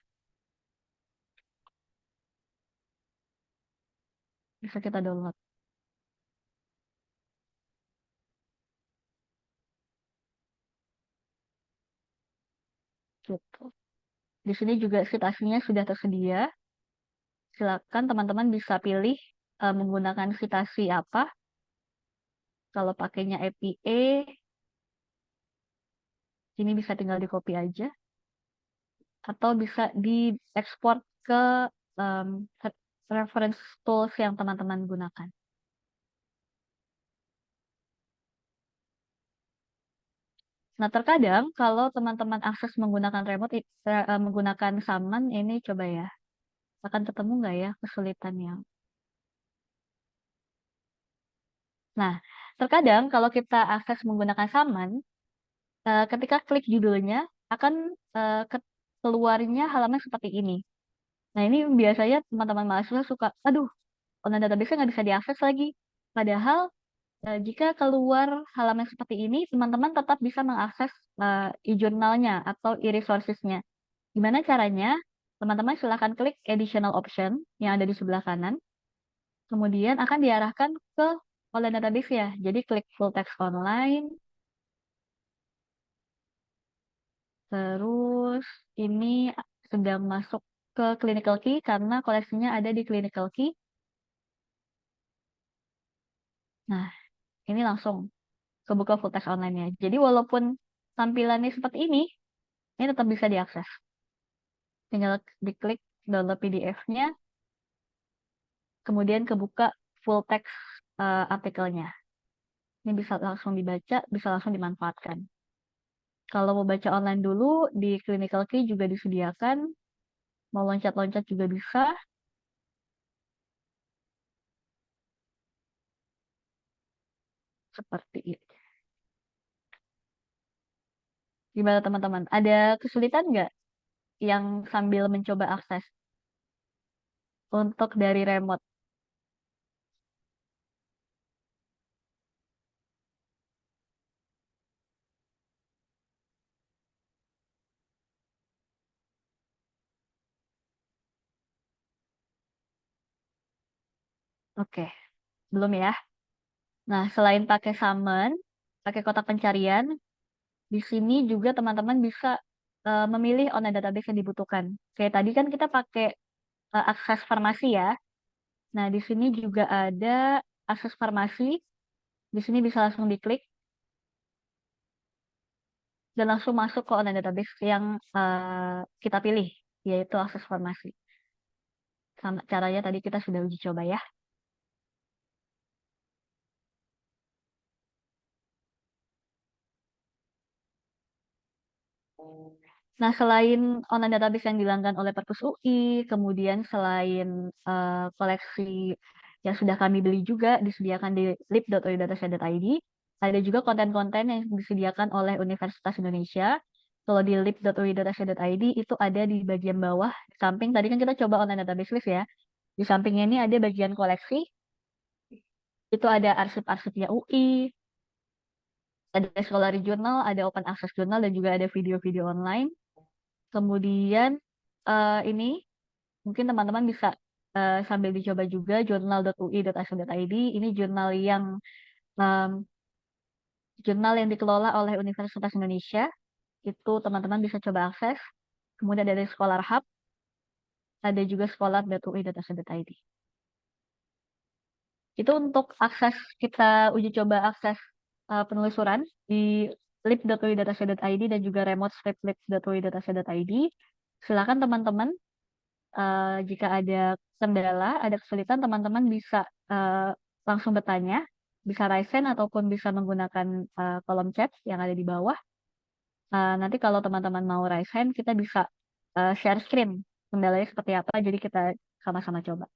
Bisa kita download. Gitu. Di sini juga citasinya sudah tersedia. Silakan teman-teman bisa pilih menggunakan citasi apa. Kalau pakainya APA, ini bisa tinggal di copy aja. Atau bisa diekspor ke reference tools yang teman-teman gunakan. Nah, terkadang kalau teman-teman akses menggunakan remote, menggunakan Summon, ini coba ya. Akan ketemu nggak ya kesulitan yang. Nah, terkadang kalau kita akses menggunakan Summon, ketika klik judulnya, akan keluarnya halaman seperti ini. Nah, ini biasanya teman-teman mahasiswa suka, aduh, online database-nya nggak bisa diakses lagi. Padahal, jika keluar halaman seperti ini, teman-teman tetap bisa mengakses e-journalnya atau e-resources-nya. Gimana caranya? Teman-teman silahkan klik additional option yang ada di sebelah kanan. Kemudian akan diarahkan ke online database ya. Jadi klik full text online. Terus ini sedang masuk ke clinical key karena koleksinya ada di clinical key. Nah, ini langsung kebuka full text online-nya. Jadi walaupun tampilannya seperti ini tetap bisa diakses. Tinggal diklik download PDF-nya, kemudian kebuka full text artikelnya. Ini bisa langsung dibaca, bisa langsung dimanfaatkan. Kalau mau baca online dulu, di Clinical Key juga disediakan. Mau loncat-loncat juga bisa. Seperti itu. Gimana teman-teman? Ada kesulitan nggak yang sambil mencoba akses untuk dari remote? Oke, belum ya? Nah, selain pakai summon, pakai kotak pencarian, di sini juga teman-teman bisa memilih online database yang dibutuhkan. Kayak tadi kan kita pakai akses farmasi ya. Nah, di sini juga ada akses farmasi. Di sini bisa langsung diklik dan langsung masuk ke online database yang kita pilih, yaitu akses farmasi. Sama caranya tadi kita sudah uji coba ya. Nah, selain online database yang dilanggan oleh Perpus UI, kemudian selain koleksi yang sudah kami beli juga disediakan di lib.uidatasya.id, ada juga konten-konten yang disediakan oleh Universitas Indonesia. Kalau di lib.uidatasya.id itu ada di bagian bawah, di samping tadi kan kita coba online database list ya. Di sampingnya ini ada bagian koleksi, itu ada arsip-arsipnya UI, ada scholarly journal, ada open access journal, dan juga ada video-video online. Kemudian ini mungkin teman-teman bisa sambil dicoba juga journal.ui.ac.id. Ini jurnal yang dikelola oleh Universitas Indonesia. Itu teman-teman bisa coba akses. Kemudian ada Scholar Hub, ada juga scholar.ui.ac.id. Itu untuk akses, kita uji coba akses penelusuran di lib.ui.ac.id dan juga remote script lib.ui.ac.id. Silakan teman-teman, jika ada kendala, ada kesulitan, teman-teman bisa langsung bertanya, bisa raise hand ataupun bisa menggunakan kolom chat yang ada di bawah. Nanti kalau teman-teman mau raise hand, kita bisa share screen kendalanya seperti apa, jadi kita sama-sama coba.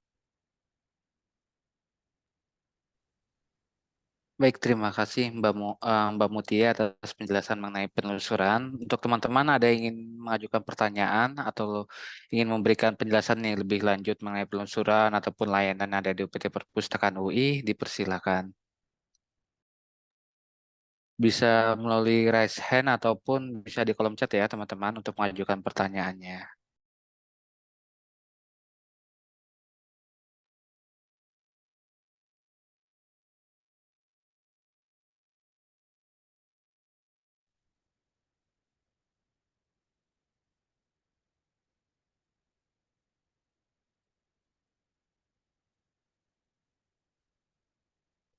Baik, terima kasih Mbak Mutia atas penjelasan mengenai penelusuran. Untuk teman-teman ada yang ingin mengajukan pertanyaan atau ingin memberikan penjelasan yang lebih lanjut mengenai penelusuran ataupun layanan yang ada di UPT Perpustakaan UI, dipersilakan. Bisa melalui raise hand ataupun bisa di kolom chat ya teman-teman untuk mengajukan pertanyaannya.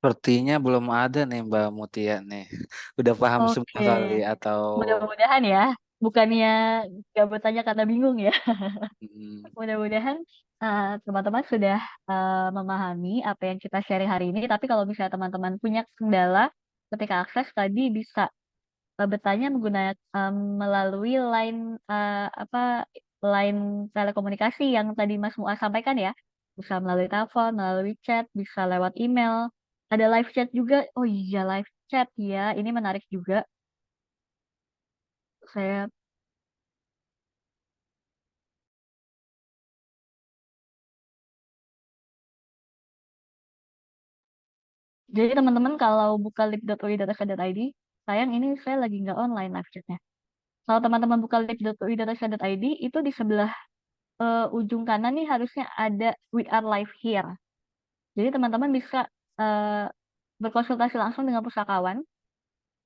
Sepertinya belum ada nih Mbak Mutia nih. Udah paham semua Oke, kali atau mudah-mudahan ya. Bukannya gak bertanya karena bingung ya. mm, Mudah-mudahan teman-teman sudah memahami apa yang kita sharing hari ini. Tapi kalau misalnya teman-teman punya kendala ketika akses tadi bisa bertanya menggunakan melalui line line telekomunikasi yang tadi Mas Muaz sampaikan ya. Bisa melalui telepon, melalui chat, bisa lewat email. Ada live chat juga. Oh iya, live chat ya. Ini menarik juga. Saya Jadi teman-teman kalau buka lip.ui.sk.id, sayang ini saya lagi nggak online live chatnya. Kalau teman-teman buka lip.ui.sk.id, itu di sebelah ujung kanan nih harusnya ada We Are Live Here. Jadi teman-teman bisa eh, berkonsultasi langsung dengan pustakawan.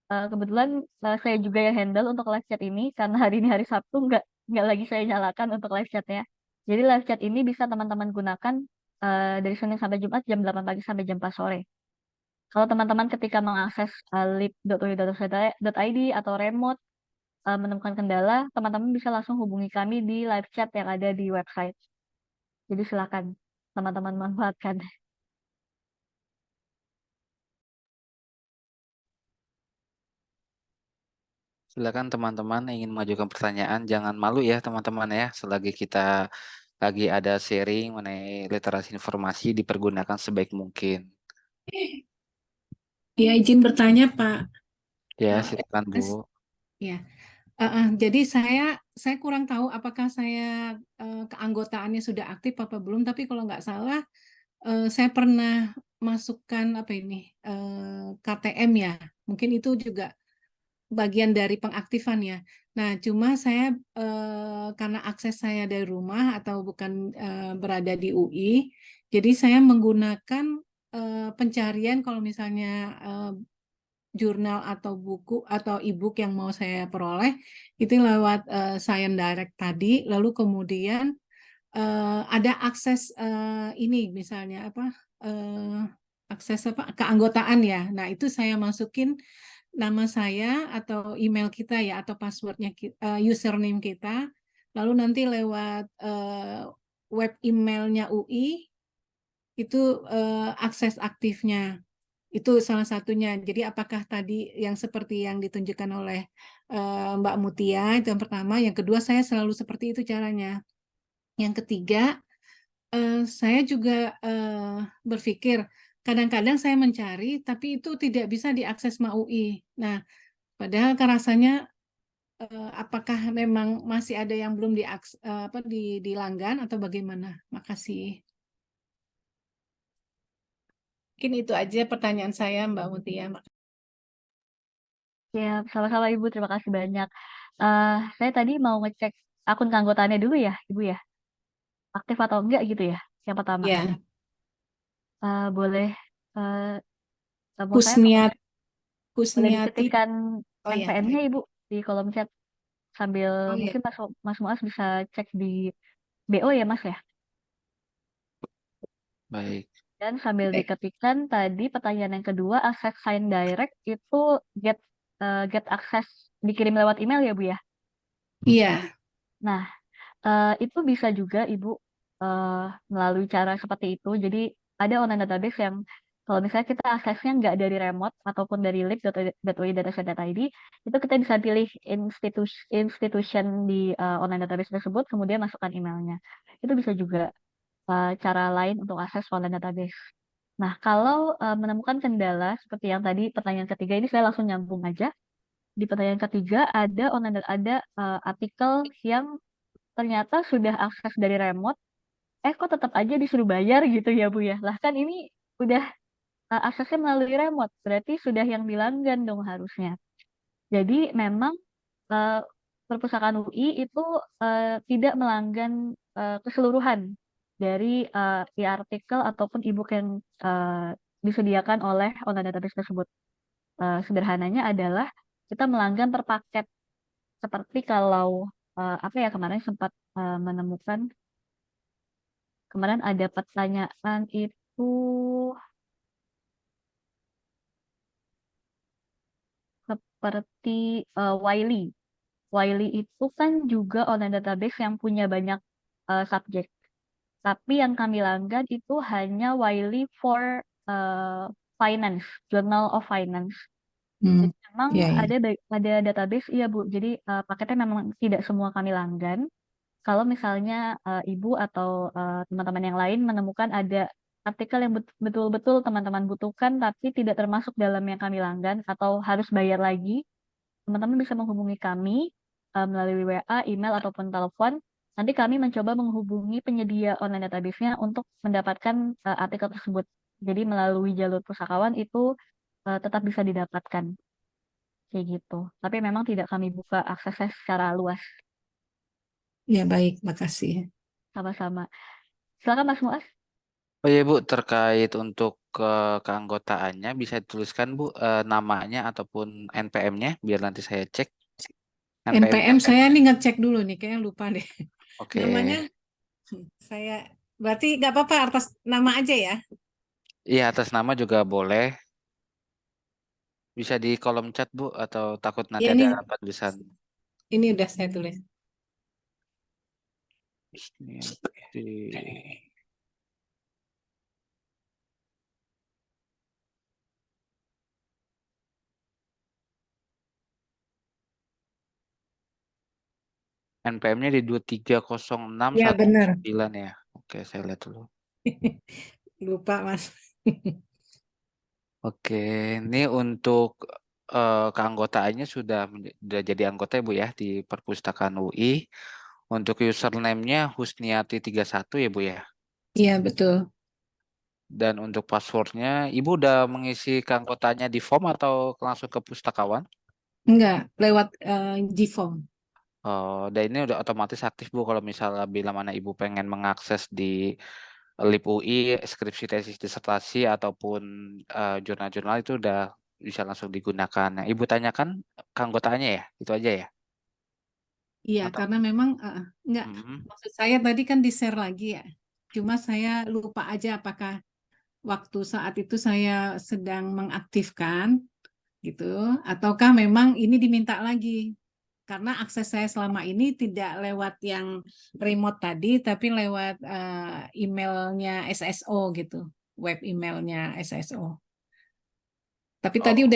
Kebetulan saya juga yang handle untuk live chat ini karena hari ini hari Sabtu nggak lagi saya nyalakan untuk live chatnya. Jadi live chat ini bisa teman-teman gunakan dari Senin sampai Jumat jam 8 pagi sampai jam 4 sore. Kalau teman-teman ketika mengakses lip.ui.id atau remote menemukan kendala, teman-teman bisa langsung hubungi kami di live chat yang ada di website. Jadi silakan teman-teman manfaatkan. silakan teman-teman ingin mengajukan pertanyaan, jangan malu ya teman-teman ya, selagi kita lagi ada sharing mengenai literasi informasi dipergunakan sebaik mungkin. Ya, izin bertanya, Pak. Ya, Eh, silakan Bu. Mas. Ya. Jadi saya kurang tahu apakah saya keanggotaannya sudah aktif apa belum. Tapi kalau nggak salah, saya pernah masukkan apa ini KTM ya. Mungkin itu juga bagian dari pengaktifan ya. Nah, cuma saya karena akses saya dari rumah atau bukan berada di UI, jadi saya menggunakan pencarian kalau misalnya jurnal atau buku atau e-book yang mau saya peroleh itu lewat Science Direct tadi, lalu kemudian ada akses ini misalnya apa akses apa keanggotaan ya. Nah, itu saya masukin nama saya atau email kita ya atau passwordnya username kita, lalu nanti lewat web emailnya UI itu akses aktifnya. Itu salah satunya. Jadi apakah tadi yang seperti yang ditunjukkan oleh Mbak Mutia itu yang pertama, yang kedua saya selalu seperti itu caranya. Yang ketiga, saya juga berpikir kadang-kadang saya mencari tapi itu tidak bisa diakses MAUI. Nah, padahal kan rasanya apakah memang masih ada yang belum dilanggan atau bagaimana? Makasih. Mungkin itu aja pertanyaan saya, Mbak Mutia. Ya, sama-sama Ibu, terima kasih banyak. Saya tadi mau ngecek akun keanggotaannya dulu ya, Ibu ya. Aktif atau enggak gitu ya, yang pertama. Ya, Boleh, uh, mau saya Kusniat boleh Kusniati. diketikkan Oh ya, NPN-nya baik. Ibu di kolom chat sambil Oh ya, mungkin Mas Muas bisa cek di BO ya Mas ya. Baik. Dan sambil baik. diketikkan tadi pertanyaan yang kedua, akses sign direct itu get get access dikirim lewat email ya Bu ya. Iya, Nah, itu bisa juga Ibu melalui cara seperti itu. Jadi ada online database yang kalau misalnya kita aksesnya nggak dari remote ataupun dari lib.ui.dataset.id, itu kita bisa pilih institution di online database tersebut, kemudian masukkan emailnya. Itu bisa juga cara lain untuk akses online database. Nah, kalau menemukan kendala seperti yang tadi pertanyaan ketiga ini saya langsung nyambung aja. Di pertanyaan ketiga ada artikel yang ternyata sudah akses dari remote, kok tetap aja disuruh bayar gitu ya Bu ya. Lah kan ini udah aksesnya melalui remote, berarti sudah yang dilanggan dong harusnya. Jadi memang eh, perpustakaan UI itu tidak melanggan keseluruhan dari e-artikel ataupun e-book yang disediakan oleh online database tersebut. Sederhananya adalah kita melanggan per paket. Seperti kalau apa ya kemarin sempat menemukan kemarin ada pertanyaan itu seperti Wiley. Wiley itu kan juga online database yang punya banyak subjek. Tapi yang kami langgan itu hanya Wiley for Finance, Journal of Finance. Hmm, Jadi memang ya, ya. ada database, iya Bu. Jadi paketnya memang tidak semua kami langgan. Kalau misalnya Ibu atau teman-teman yang lain menemukan ada artikel yang betul-betul teman-teman butuhkan tapi tidak termasuk dalam yang kami langgan atau harus bayar lagi, teman-teman bisa menghubungi kami melalui WA, email, ataupun telepon. Nanti kami mencoba menghubungi penyedia online database-nya untuk mendapatkan artikel tersebut. Jadi melalui jalur pusakawan itu tetap bisa didapatkan. Kayak gitu. Tapi memang tidak kami buka aksesnya secara luas. Ya, baik, makasih. Sama-sama. Silakan Mas Muas. Oh iya Bu, terkait untuk keanggotaannya bisa dituliskan Bu namanya ataupun NPM-nya biar nanti saya cek. NPM-nya NPM apa? saya nih ngecek dulu nih, kayaknya lupa deh. Oke. Namanya saya berarti nggak apa-apa atas nama aja ya. Iya, atas nama juga boleh. Bisa di kolom chat Bu atau takut nanti Ya ada ini tulisan. udah saya tulis. NPM-nya di Ya benar. 2306119 ya. Oke, saya lihat dulu. Lupa Mas. Oke, ini untuk keanggotaannya sudah jadi anggota ya Bu ya di Perpustakaan UI. Untuk username-nya Husniati31 ya Bu ya. Iya betul. Dan untuk passwordnya, Ibu udah mengisi keanggotaannya di form atau langsung ke pustakawan? Enggak, lewat Gform. Oh, dan ini udah otomatis aktif Bu kalau misalnya bila mana Ibu pengen mengakses di LIP UI, skripsi tesis disertasi ataupun jurnal-jurnal itu udah bisa langsung digunakan. Nah, Ibu tanyakan keanggotaannya ya, itu aja ya? Iya, Atau? karena memang enggak. Hmm. Maksud saya tadi kan di-share lagi ya. Cuma saya lupa aja apakah waktu saat itu saya sedang mengaktifkan gitu, ataukah memang ini diminta lagi. Karena akses saya selama ini tidak lewat yang remote tadi, tapi lewat emailnya SSO gitu, web emailnya SSO. Tapi tadi Oh,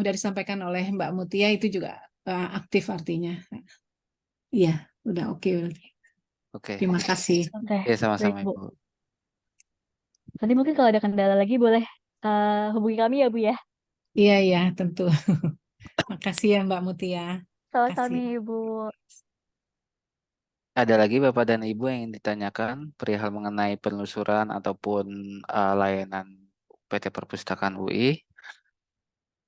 udah disampaikan oleh Mbak Mutia itu juga aktif artinya. Iya, udah oke berarti. oke. Terima kasih. Oke, Ya, baik sama-sama Bu. Ibu. Nanti mungkin kalau ada kendala lagi boleh hubungi kami ya Bu ya. Iya, iya, tentu. Makasih ya Mbak Mutia. Sama-sama Kasih. Ibu. Ada lagi Bapak dan Ibu yang ingin ditanyakan perihal mengenai penelusuran ataupun layanan PT Perpustakaan UI?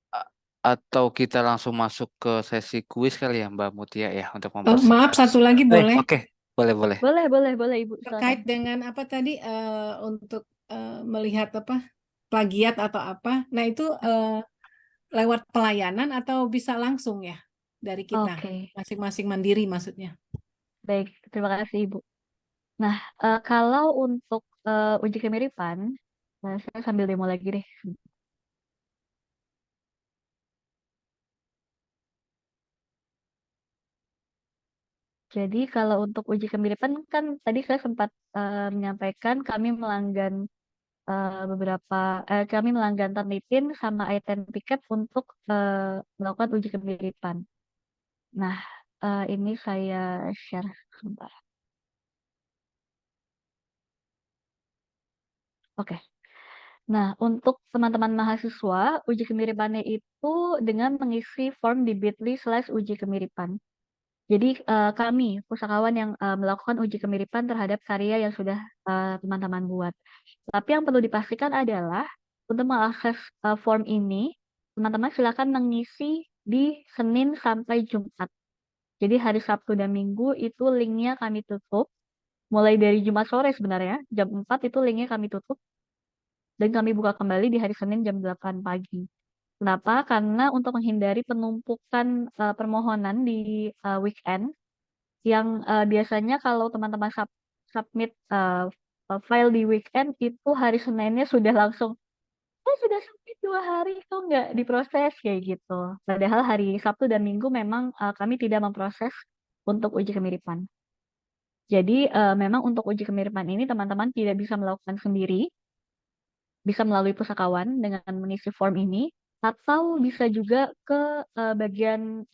A- Atau kita langsung masuk ke sesi kuis kali ya Mbak Mutia ya untuk Oh, maaf, mempersiapkan. satu lagi boleh. Oke, boleh. Boleh Ibu, Terkait silakan. dengan apa tadi untuk melihat apa plagiat atau apa. Nah, itu lewat pelayanan atau bisa langsung ya dari kita Oke, masing-masing mandiri maksudnya. baik. Terima kasih Ibu. Nah, kalau untuk uji kemiripan, saya sambil demo lagi deh. Jadi kalau untuk uji kemiripan kan tadi saya sempat menyampaikan kami melanggan Turnitin sama iTerm untuk melakukan uji kemiripan. Nah, ini saya share sebentar. Oke. Nah, untuk teman-teman mahasiswa, uji kemiripannya itu dengan mengisi form di bit.ly/uji kemiripan. Jadi kami, pusakawan yang melakukan uji kemiripan terhadap karya yang sudah teman-teman buat. Tapi yang perlu dipastikan adalah untuk mengakses form ini, teman-teman silakan mengisi di Senin sampai Jumat. Jadi hari Sabtu dan Minggu itu linknya kami tutup. Mulai dari Jumat sore sebenarnya, jam 4 itu linknya kami tutup. Dan kami buka kembali di hari Senin jam 8 pagi. Kenapa? Karena untuk menghindari penumpukan permohonan di weekend, yang biasanya kalau teman-teman submit file di weekend itu hari Seninnya sudah langsung, sudah submit 2 hari kok nggak diproses kayak gitu. Padahal hari Sabtu dan Minggu memang kami tidak memproses untuk uji kemiripan. Jadi memang untuk uji kemiripan ini teman-teman tidak bisa melakukan sendiri, bisa melalui pusakawan dengan mengisi form ini, atau bisa juga ke bagian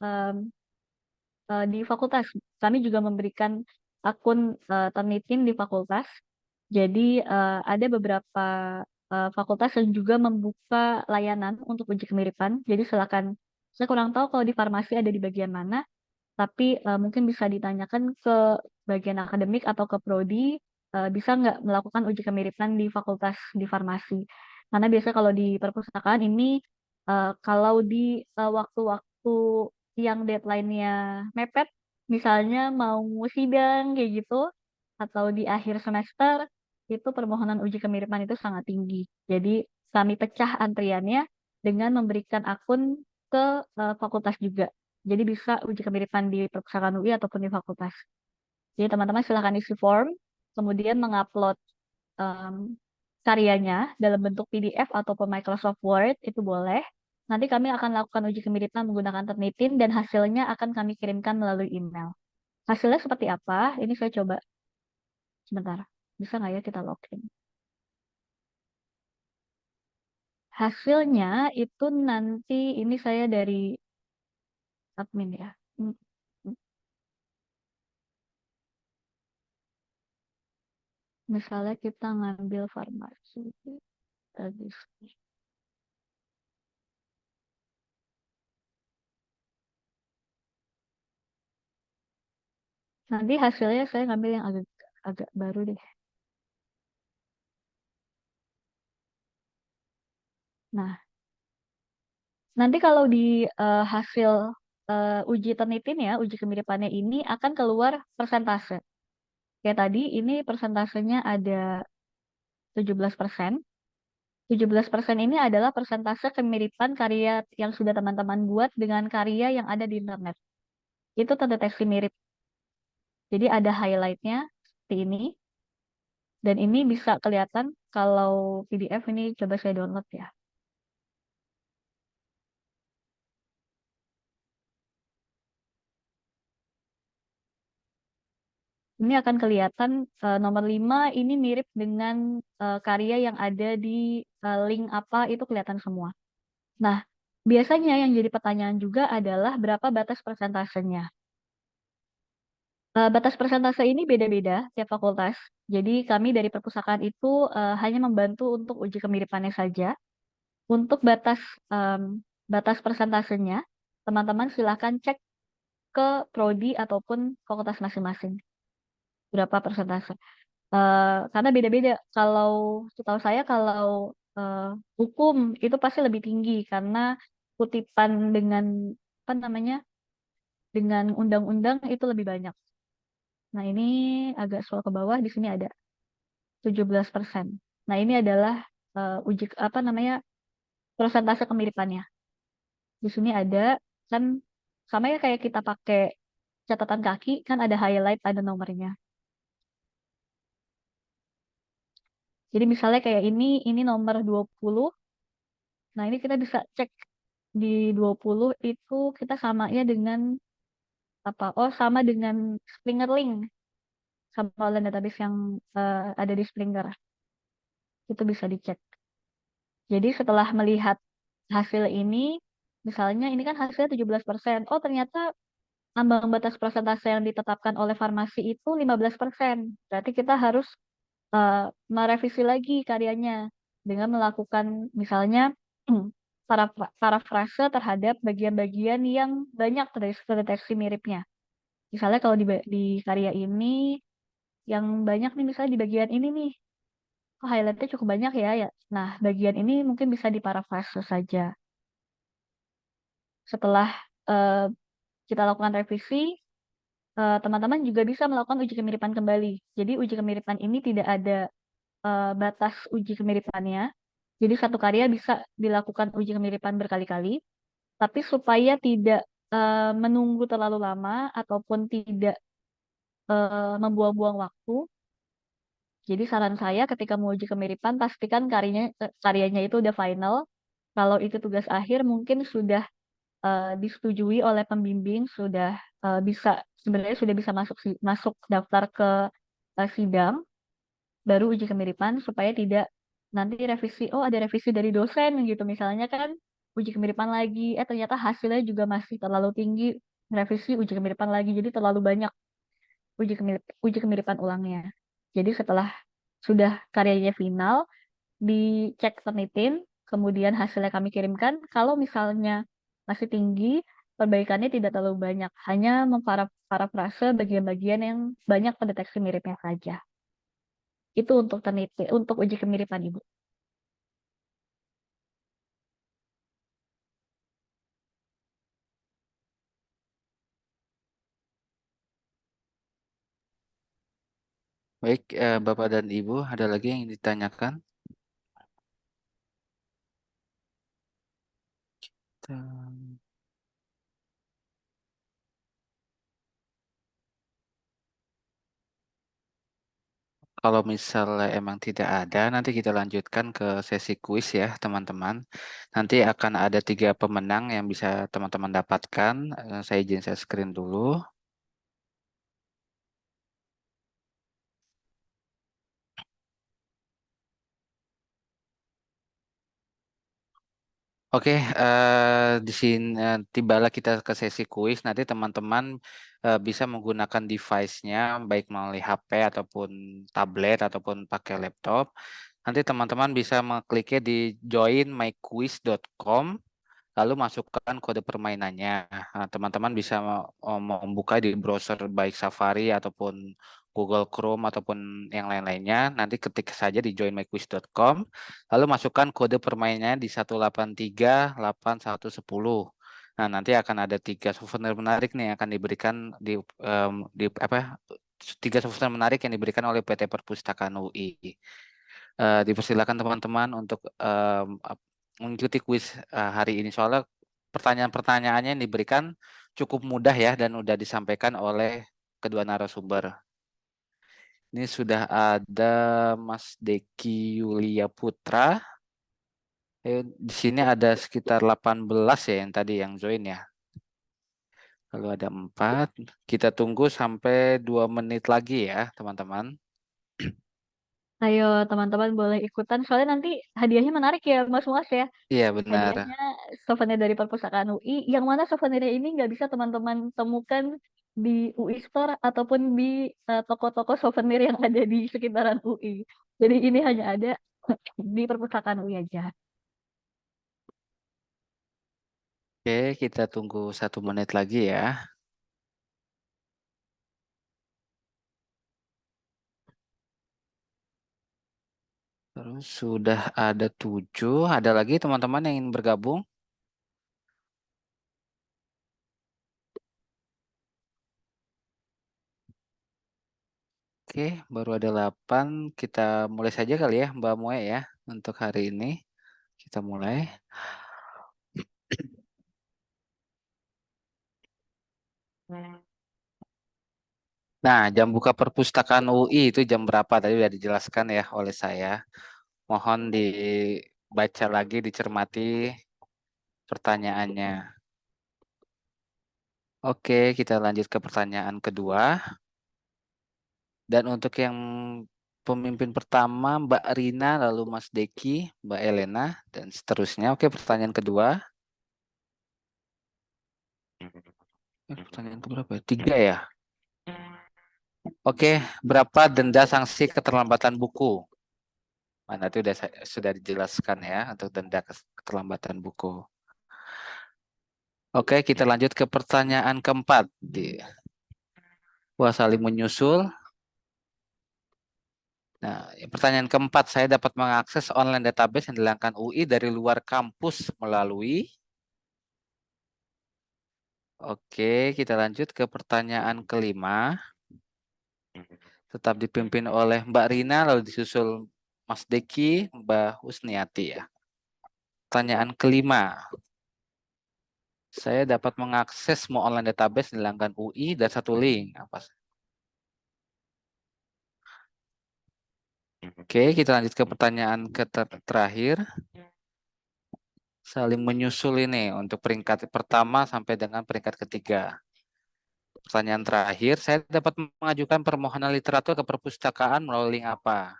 di fakultas. Kami juga memberikan akun Turnitin di fakultas. Jadi ada beberapa fakultas yang juga membuka layanan untuk uji kemiripan. Jadi silakan, saya kurang tahu kalau di farmasi ada di bagian mana, tapi mungkin bisa ditanyakan ke bagian akademik atau ke prodi, bisa nggak melakukan uji kemiripan di fakultas di farmasi. Karena biasanya kalau di perpustakaan ini, kalau di waktu-waktu yang deadline-nya mepet, misalnya mau sidang kayak gitu, atau di akhir semester, itu permohonan uji kemiripan itu sangat tinggi. Jadi kami pecah antriannya dengan memberikan akun ke fakultas juga. Jadi bisa uji kemiripan di perpustakaan UI ataupun di fakultas. Jadi teman-teman silahkan isi form, kemudian mengupload karyanya dalam bentuk PDF ataupun Microsoft Word, itu boleh. Nanti kami akan lakukan uji kemiripan menggunakan Turnitin dan hasilnya akan kami kirimkan melalui email. Hasilnya seperti apa? Ini saya coba sebentar. Bisa nggak ya kita login? Hasilnya itu nanti, ini saya dari admin ya. Hmm. Misalnya kita ngambil farmasi. Nanti hasilnya saya ngambil yang agak baru deh. Nah, nanti kalau di hasil uji Turnitin ya, uji kemiripannya ini akan keluar persentase. Kayak tadi, ini persentasenya ada 17%. 17% ini adalah persentase kemiripan karya yang sudah teman-teman buat dengan karya yang ada di internet. Itu terdeteksi mirip. Jadi ada highlight-nya seperti ini. Dan ini bisa kelihatan kalau PDF ini coba saya download ya. Ini akan kelihatan nomor 5 ini mirip dengan karya yang ada di link apa itu kelihatan semua. Nah, biasanya yang jadi pertanyaan juga adalah berapa batas persentasenya. Batas persentase ini beda-beda tiap fakultas. Jadi kami dari perpustakaan itu hanya membantu untuk uji kemiripannya saja. Untuk batas persentasenya, teman-teman silahkan cek ke prodi ataupun fakultas masing-masing. Berapa persentase. Karena beda-beda. Kalau setahu saya kalau hukum itu pasti lebih tinggi karena kutipan dengan apa namanya, dengan undang-undang itu lebih banyak. Nah, ini agak scroll ke bawah, di sini ada 17%. Nah, ini adalah uji apa namanya, persentase kemiripannya. Di sini ada kan sama ya kayak kita pakai catatan kaki, kan ada highlight, ada nomornya. Jadi misalnya kayak ini nomor 20. Nah, ini kita bisa cek di 20 itu kita samanya dengan apa? Oh, sama dengan Springer Link, sama online database yang ada di Springer. Itu bisa dicek. Jadi setelah melihat hasil ini, misalnya ini kan hasilnya 17%. Oh, ternyata ambang batas persentase yang ditetapkan oleh farmasi itu 15%. Berarti kita harus merevisi lagi karyanya. dengan melakukan misalnya parafrase terhadap bagian-bagian yang banyak terdeteksi miripnya. Misalnya kalau di karya ini yang banyak nih misalnya di bagian ini nih, oh, highlightnya cukup banyak ya, ya. Nah, bagian ini mungkin bisa diparafrase saja. Setelah eh, kita lakukan revisi, teman-teman juga bisa melakukan uji kemiripan kembali. Jadi uji kemiripan ini tidak ada batas uji kemiripannya. Jadi satu karya bisa dilakukan uji kemiripan berkali-kali, tapi supaya tidak menunggu terlalu lama ataupun tidak membuang-buang waktu. Jadi saran saya ketika mau uji kemiripan pastikan karyanya itu udah final. Kalau itu tugas akhir mungkin sudah disetujui oleh pembimbing, sudah bisa sebenarnya sudah bisa masuk daftar ke sidang, baru uji kemiripan supaya tidak nanti revisi, oh ada revisi dari dosen gitu misalnya kan, uji kemiripan lagi, ternyata hasilnya juga masih terlalu tinggi, revisi uji kemiripan lagi, jadi terlalu banyak uji kemiripan ulangnya. Jadi setelah sudah karyanya final, dicek Turnitin, kemudian hasilnya kami kirimkan. Kalau misalnya masih tinggi, perbaikannya tidak terlalu banyak, hanya memparafrase bagian-bagian yang banyak pendeteksi miripnya saja. Itu untuk Turnitin, untuk uji kemiripan, Ibu. Baik, Bapak dan Ibu, ada lagi yang ditanyakan? Kalau misalnya emang tidak ada, nanti kita lanjutkan ke sesi kuis ya, teman-teman. Nanti akan ada 3 pemenang yang bisa teman-teman dapatkan. Saya izin saya screen dulu. Oke, di sini tibalah kita ke sesi kuis. Nanti teman-teman bisa menggunakan device-nya, baik melalui HP ataupun tablet ataupun pakai laptop. Nanti teman-teman bisa mengkliknya di joinmyquiz.com, lalu masukkan kode permainannya. Nah, teman-teman bisa membuka di browser baik Safari ataupun Google Chrome ataupun yang lain-lainnya. Nanti ketik saja di joinmyquiz.com, lalu masukkan kode permainannya di 1838110. Nah, nanti akan ada 3 souvenir menarik nih yang akan diberikan di apa? 3 souvenir menarik yang diberikan oleh PT Perpustakaan UI. Dipersilakan teman-teman untuk mengikuti kuis hari ini. Soalnya pertanyaan-pertanyaannya yang diberikan cukup mudah ya dan sudah disampaikan oleh kedua narasumber. Ini sudah ada Mas Deki Yulia Putra. Di sini ada sekitar 18 ya yang tadi yang join ya. Lalu ada 4. Kita tunggu sampai 2 menit lagi ya, teman-teman. Ayo teman-teman boleh ikutan, soalnya nanti hadiahnya menarik ya Mas ya. Iya, benar. Hadiahnya souvenir dari Perpustakaan UI, yang mana souvenirnya ini nggak bisa teman-teman temukan di UI Store ataupun di toko-toko souvenir yang ada di sekitaran UI. Jadi ini hanya ada di Perpustakaan UI aja. Oke, kita tunggu 1 menit lagi ya. Terus sudah ada 7. Ada lagi teman-teman yang ingin bergabung? Oke, baru ada 8. Kita mulai saja kali ya, Mbak Moe ya, untuk hari ini. Kita mulai. Nah, jam buka perpustakaan UI itu jam berapa? Tadi sudah dijelaskan ya oleh saya. Mohon dibaca lagi, dicermati pertanyaannya. Oke, kita lanjut ke pertanyaan kedua. Dan untuk yang pemimpin pertama, Mbak Rina, lalu Mas Deki, Mbak Elena, dan seterusnya. Oke, pertanyaan kedua. Pertanyaan keberapa? 3 ya? Oke, berapa denda sanksi keterlambatan buku? Mana itu sudah dijelaskan ya untuk denda keterlambatan buku. Oke, kita lanjut ke pertanyaan keempat. Wah, saling menyusul. Nah, pertanyaan keempat, saya dapat mengakses online database yang dilakukan UI dari luar kampus melalui. Oke, kita lanjut ke pertanyaan kelima. Tetap dipimpin oleh Mbak Rina, lalu disusul Mas Deki, Mbak Husniati ya. Pertanyaan kelima. Saya dapat mengakses semua online database yang dilakukan UI dan satu link. Oke, kita lanjut ke pertanyaan terakhir. Saling menyusul ini untuk peringkat pertama sampai dengan peringkat ketiga. Pertanyaan terakhir, saya dapat mengajukan permohonan literatur ke perpustakaan melalui link apa?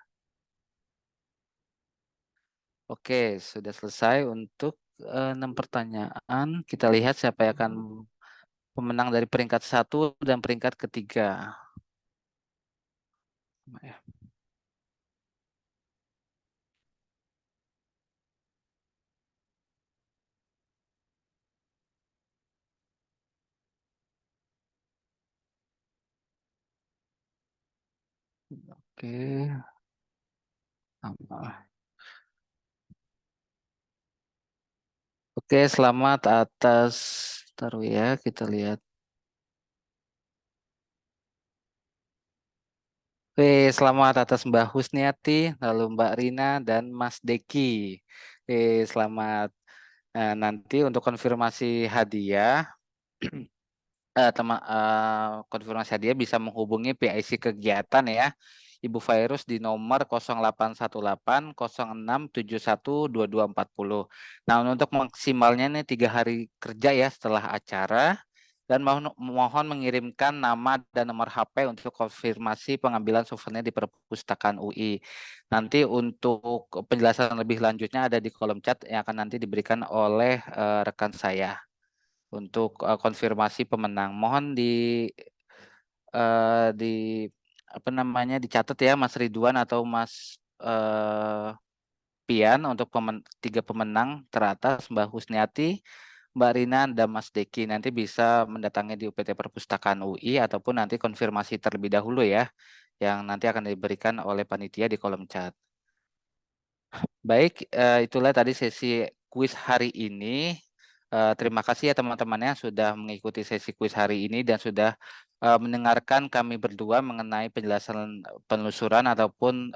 Oke, sudah selesai untuk 6 pertanyaan. Kita lihat siapa yang akan pemenang dari peringkat 1 dan peringkat ketiga. Oke. Oke, selamat atas, taruh ya, kita lihat. Oke, selamat atas Mbak Husniati, lalu Mbak Rina dan Mas Deki. Oke, selamat. Nah, nanti untuk konfirmasi hadiah, konfirmasi hadiah bisa menghubungi PIC kegiatan ya, Ibu Virus di nomor 081806712240. Nah, untuk maksimalnya nih 3 hari kerja ya setelah acara, dan mohon mengirimkan nama dan nomor HP untuk konfirmasi pengambilan souvenir di perpustakaan UI. Nanti untuk penjelasan lebih lanjutnya ada di kolom chat yang akan nanti diberikan oleh rekan saya untuk konfirmasi pemenang. Mohon di apa namanya dicatat ya Mas Ridwan atau Mas Pian untuk 3 pemenang teratas, Mbak Husniati, Mbak Rina, dan Mas Deki. Nanti bisa mendatangi di UPT Perpustakaan UI ataupun nanti konfirmasi terlebih dahulu ya, yang nanti akan diberikan oleh panitia di kolom chat. Baik, itulah tadi sesi kuis hari ini. Terima kasih ya teman-teman yang sudah mengikuti sesi kuis hari ini dan sudah mendengarkan kami berdua mengenai penjelasan penelusuran ataupun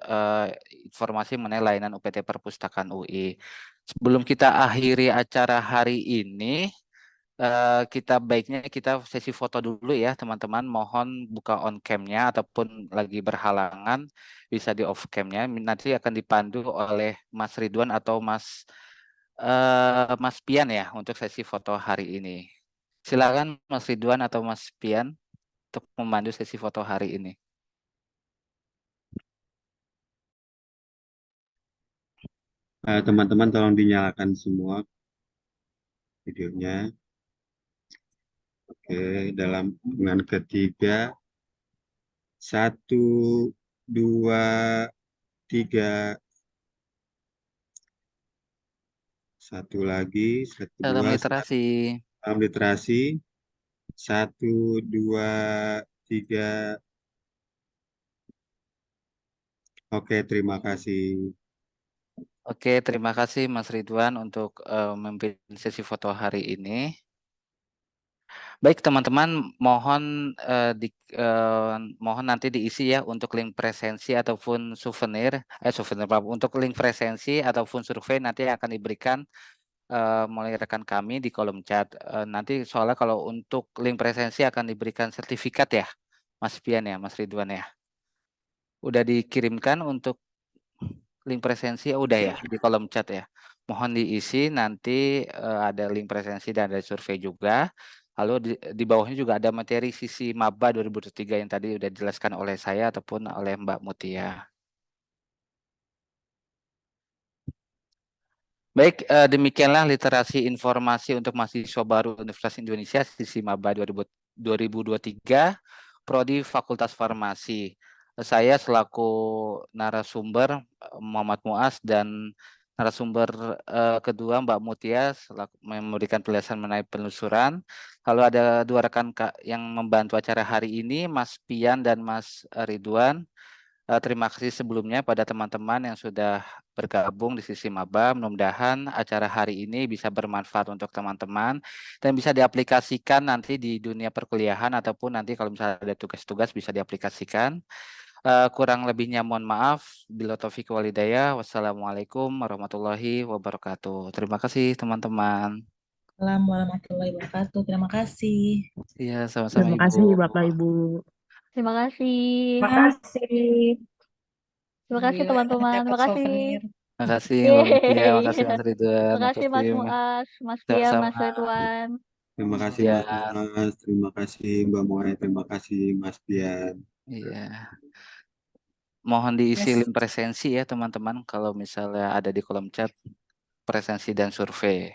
informasi mengenai layanan UPT Perpustakaan UI. Sebelum kita akhiri acara hari ini, kita baiknya kita sesi foto dulu ya teman-teman. Mohon buka on cam-nya ataupun lagi berhalangan bisa di off cam-nya. Nanti akan dipandu oleh Mas Ridwan atau Mas Pian ya untuk sesi foto hari ini. Silakan Mas Ridwan atau Mas Pian untuk memandu sesi foto hari ini. Teman-teman tolong dinyalakan semua videonya. Oke, dalam hitungan ketiga, 1, 2, 3. Satu lagi, 1, Salam 2. literasi. Salam literasi. 1, 2, 3. Oke, terima kasih. Oke, terima kasih Mas Ridwan untuk memimpin sesi foto hari ini. Baik teman-teman, mohon nanti diisi ya untuk link presensi ataupun untuk link presensi ataupun survei nanti akan diberikan mulai rekan kami di kolom chat. Nanti soalnya kalau untuk link presensi akan diberikan sertifikat ya, Mas Pian ya, Mas Ridwan ya. Udah dikirimkan untuk link presensi, udah ya di kolom chat ya. Mohon diisi nanti ada link presensi dan ada survei juga. Lalu di bawahnya juga ada materi sisi Maba 2023 yang tadi udah dijelaskan oleh saya ataupun oleh Mbak Mutia. Baik, demikianlah literasi informasi untuk mahasiswa baru Universitas Indonesia sisi Maba 2023, Prodi Fakultas Farmasi. saya selaku narasumber Muhammad Muas dan narasumber kedua Mbak Mutia memberikan penjelasan mengenai penelusuran. Lalu ada dua rekan yang membantu acara hari ini, Mas Pian dan Mas Ridwan. Terima kasih sebelumnya pada teman-teman yang sudah bergabung di sisi maba. Mudah-mudahan acara hari ini bisa bermanfaat untuk teman-teman dan bisa diaplikasikan nanti di dunia perkuliahan ataupun nanti kalau misalnya ada tugas-tugas bisa diaplikasikan. Kurang lebihnya mohon maaf. Bila taufik walhidayah. Wassalamualaikum warahmatullahi wabarakatuh. Terima kasih teman-teman. Assalamualaikum warahmatullahi wabarakatuh. Terima kasih. Iya, sama-sama Terima Ibu. kasih Bapak Ibu. Terima kasih. Terima kasih. Terima kasih Alhamdulillah teman-teman. dapat Terima kasih. souvenir. Terima kasih Mbak Mutia, Yeay. terima kasih Mas Ridwan, Terima kasih Mas Mas Muas, Mas Pia, Mas sama-sama. Ridwan. Terima kasih Ya, Mas Mas, terima kasih Mbak Moe, terima kasih Mas Pian. iya. Mohon diisi Yes. link presensi ya teman-teman kalau misalnya ada di kolom chat presensi dan survei.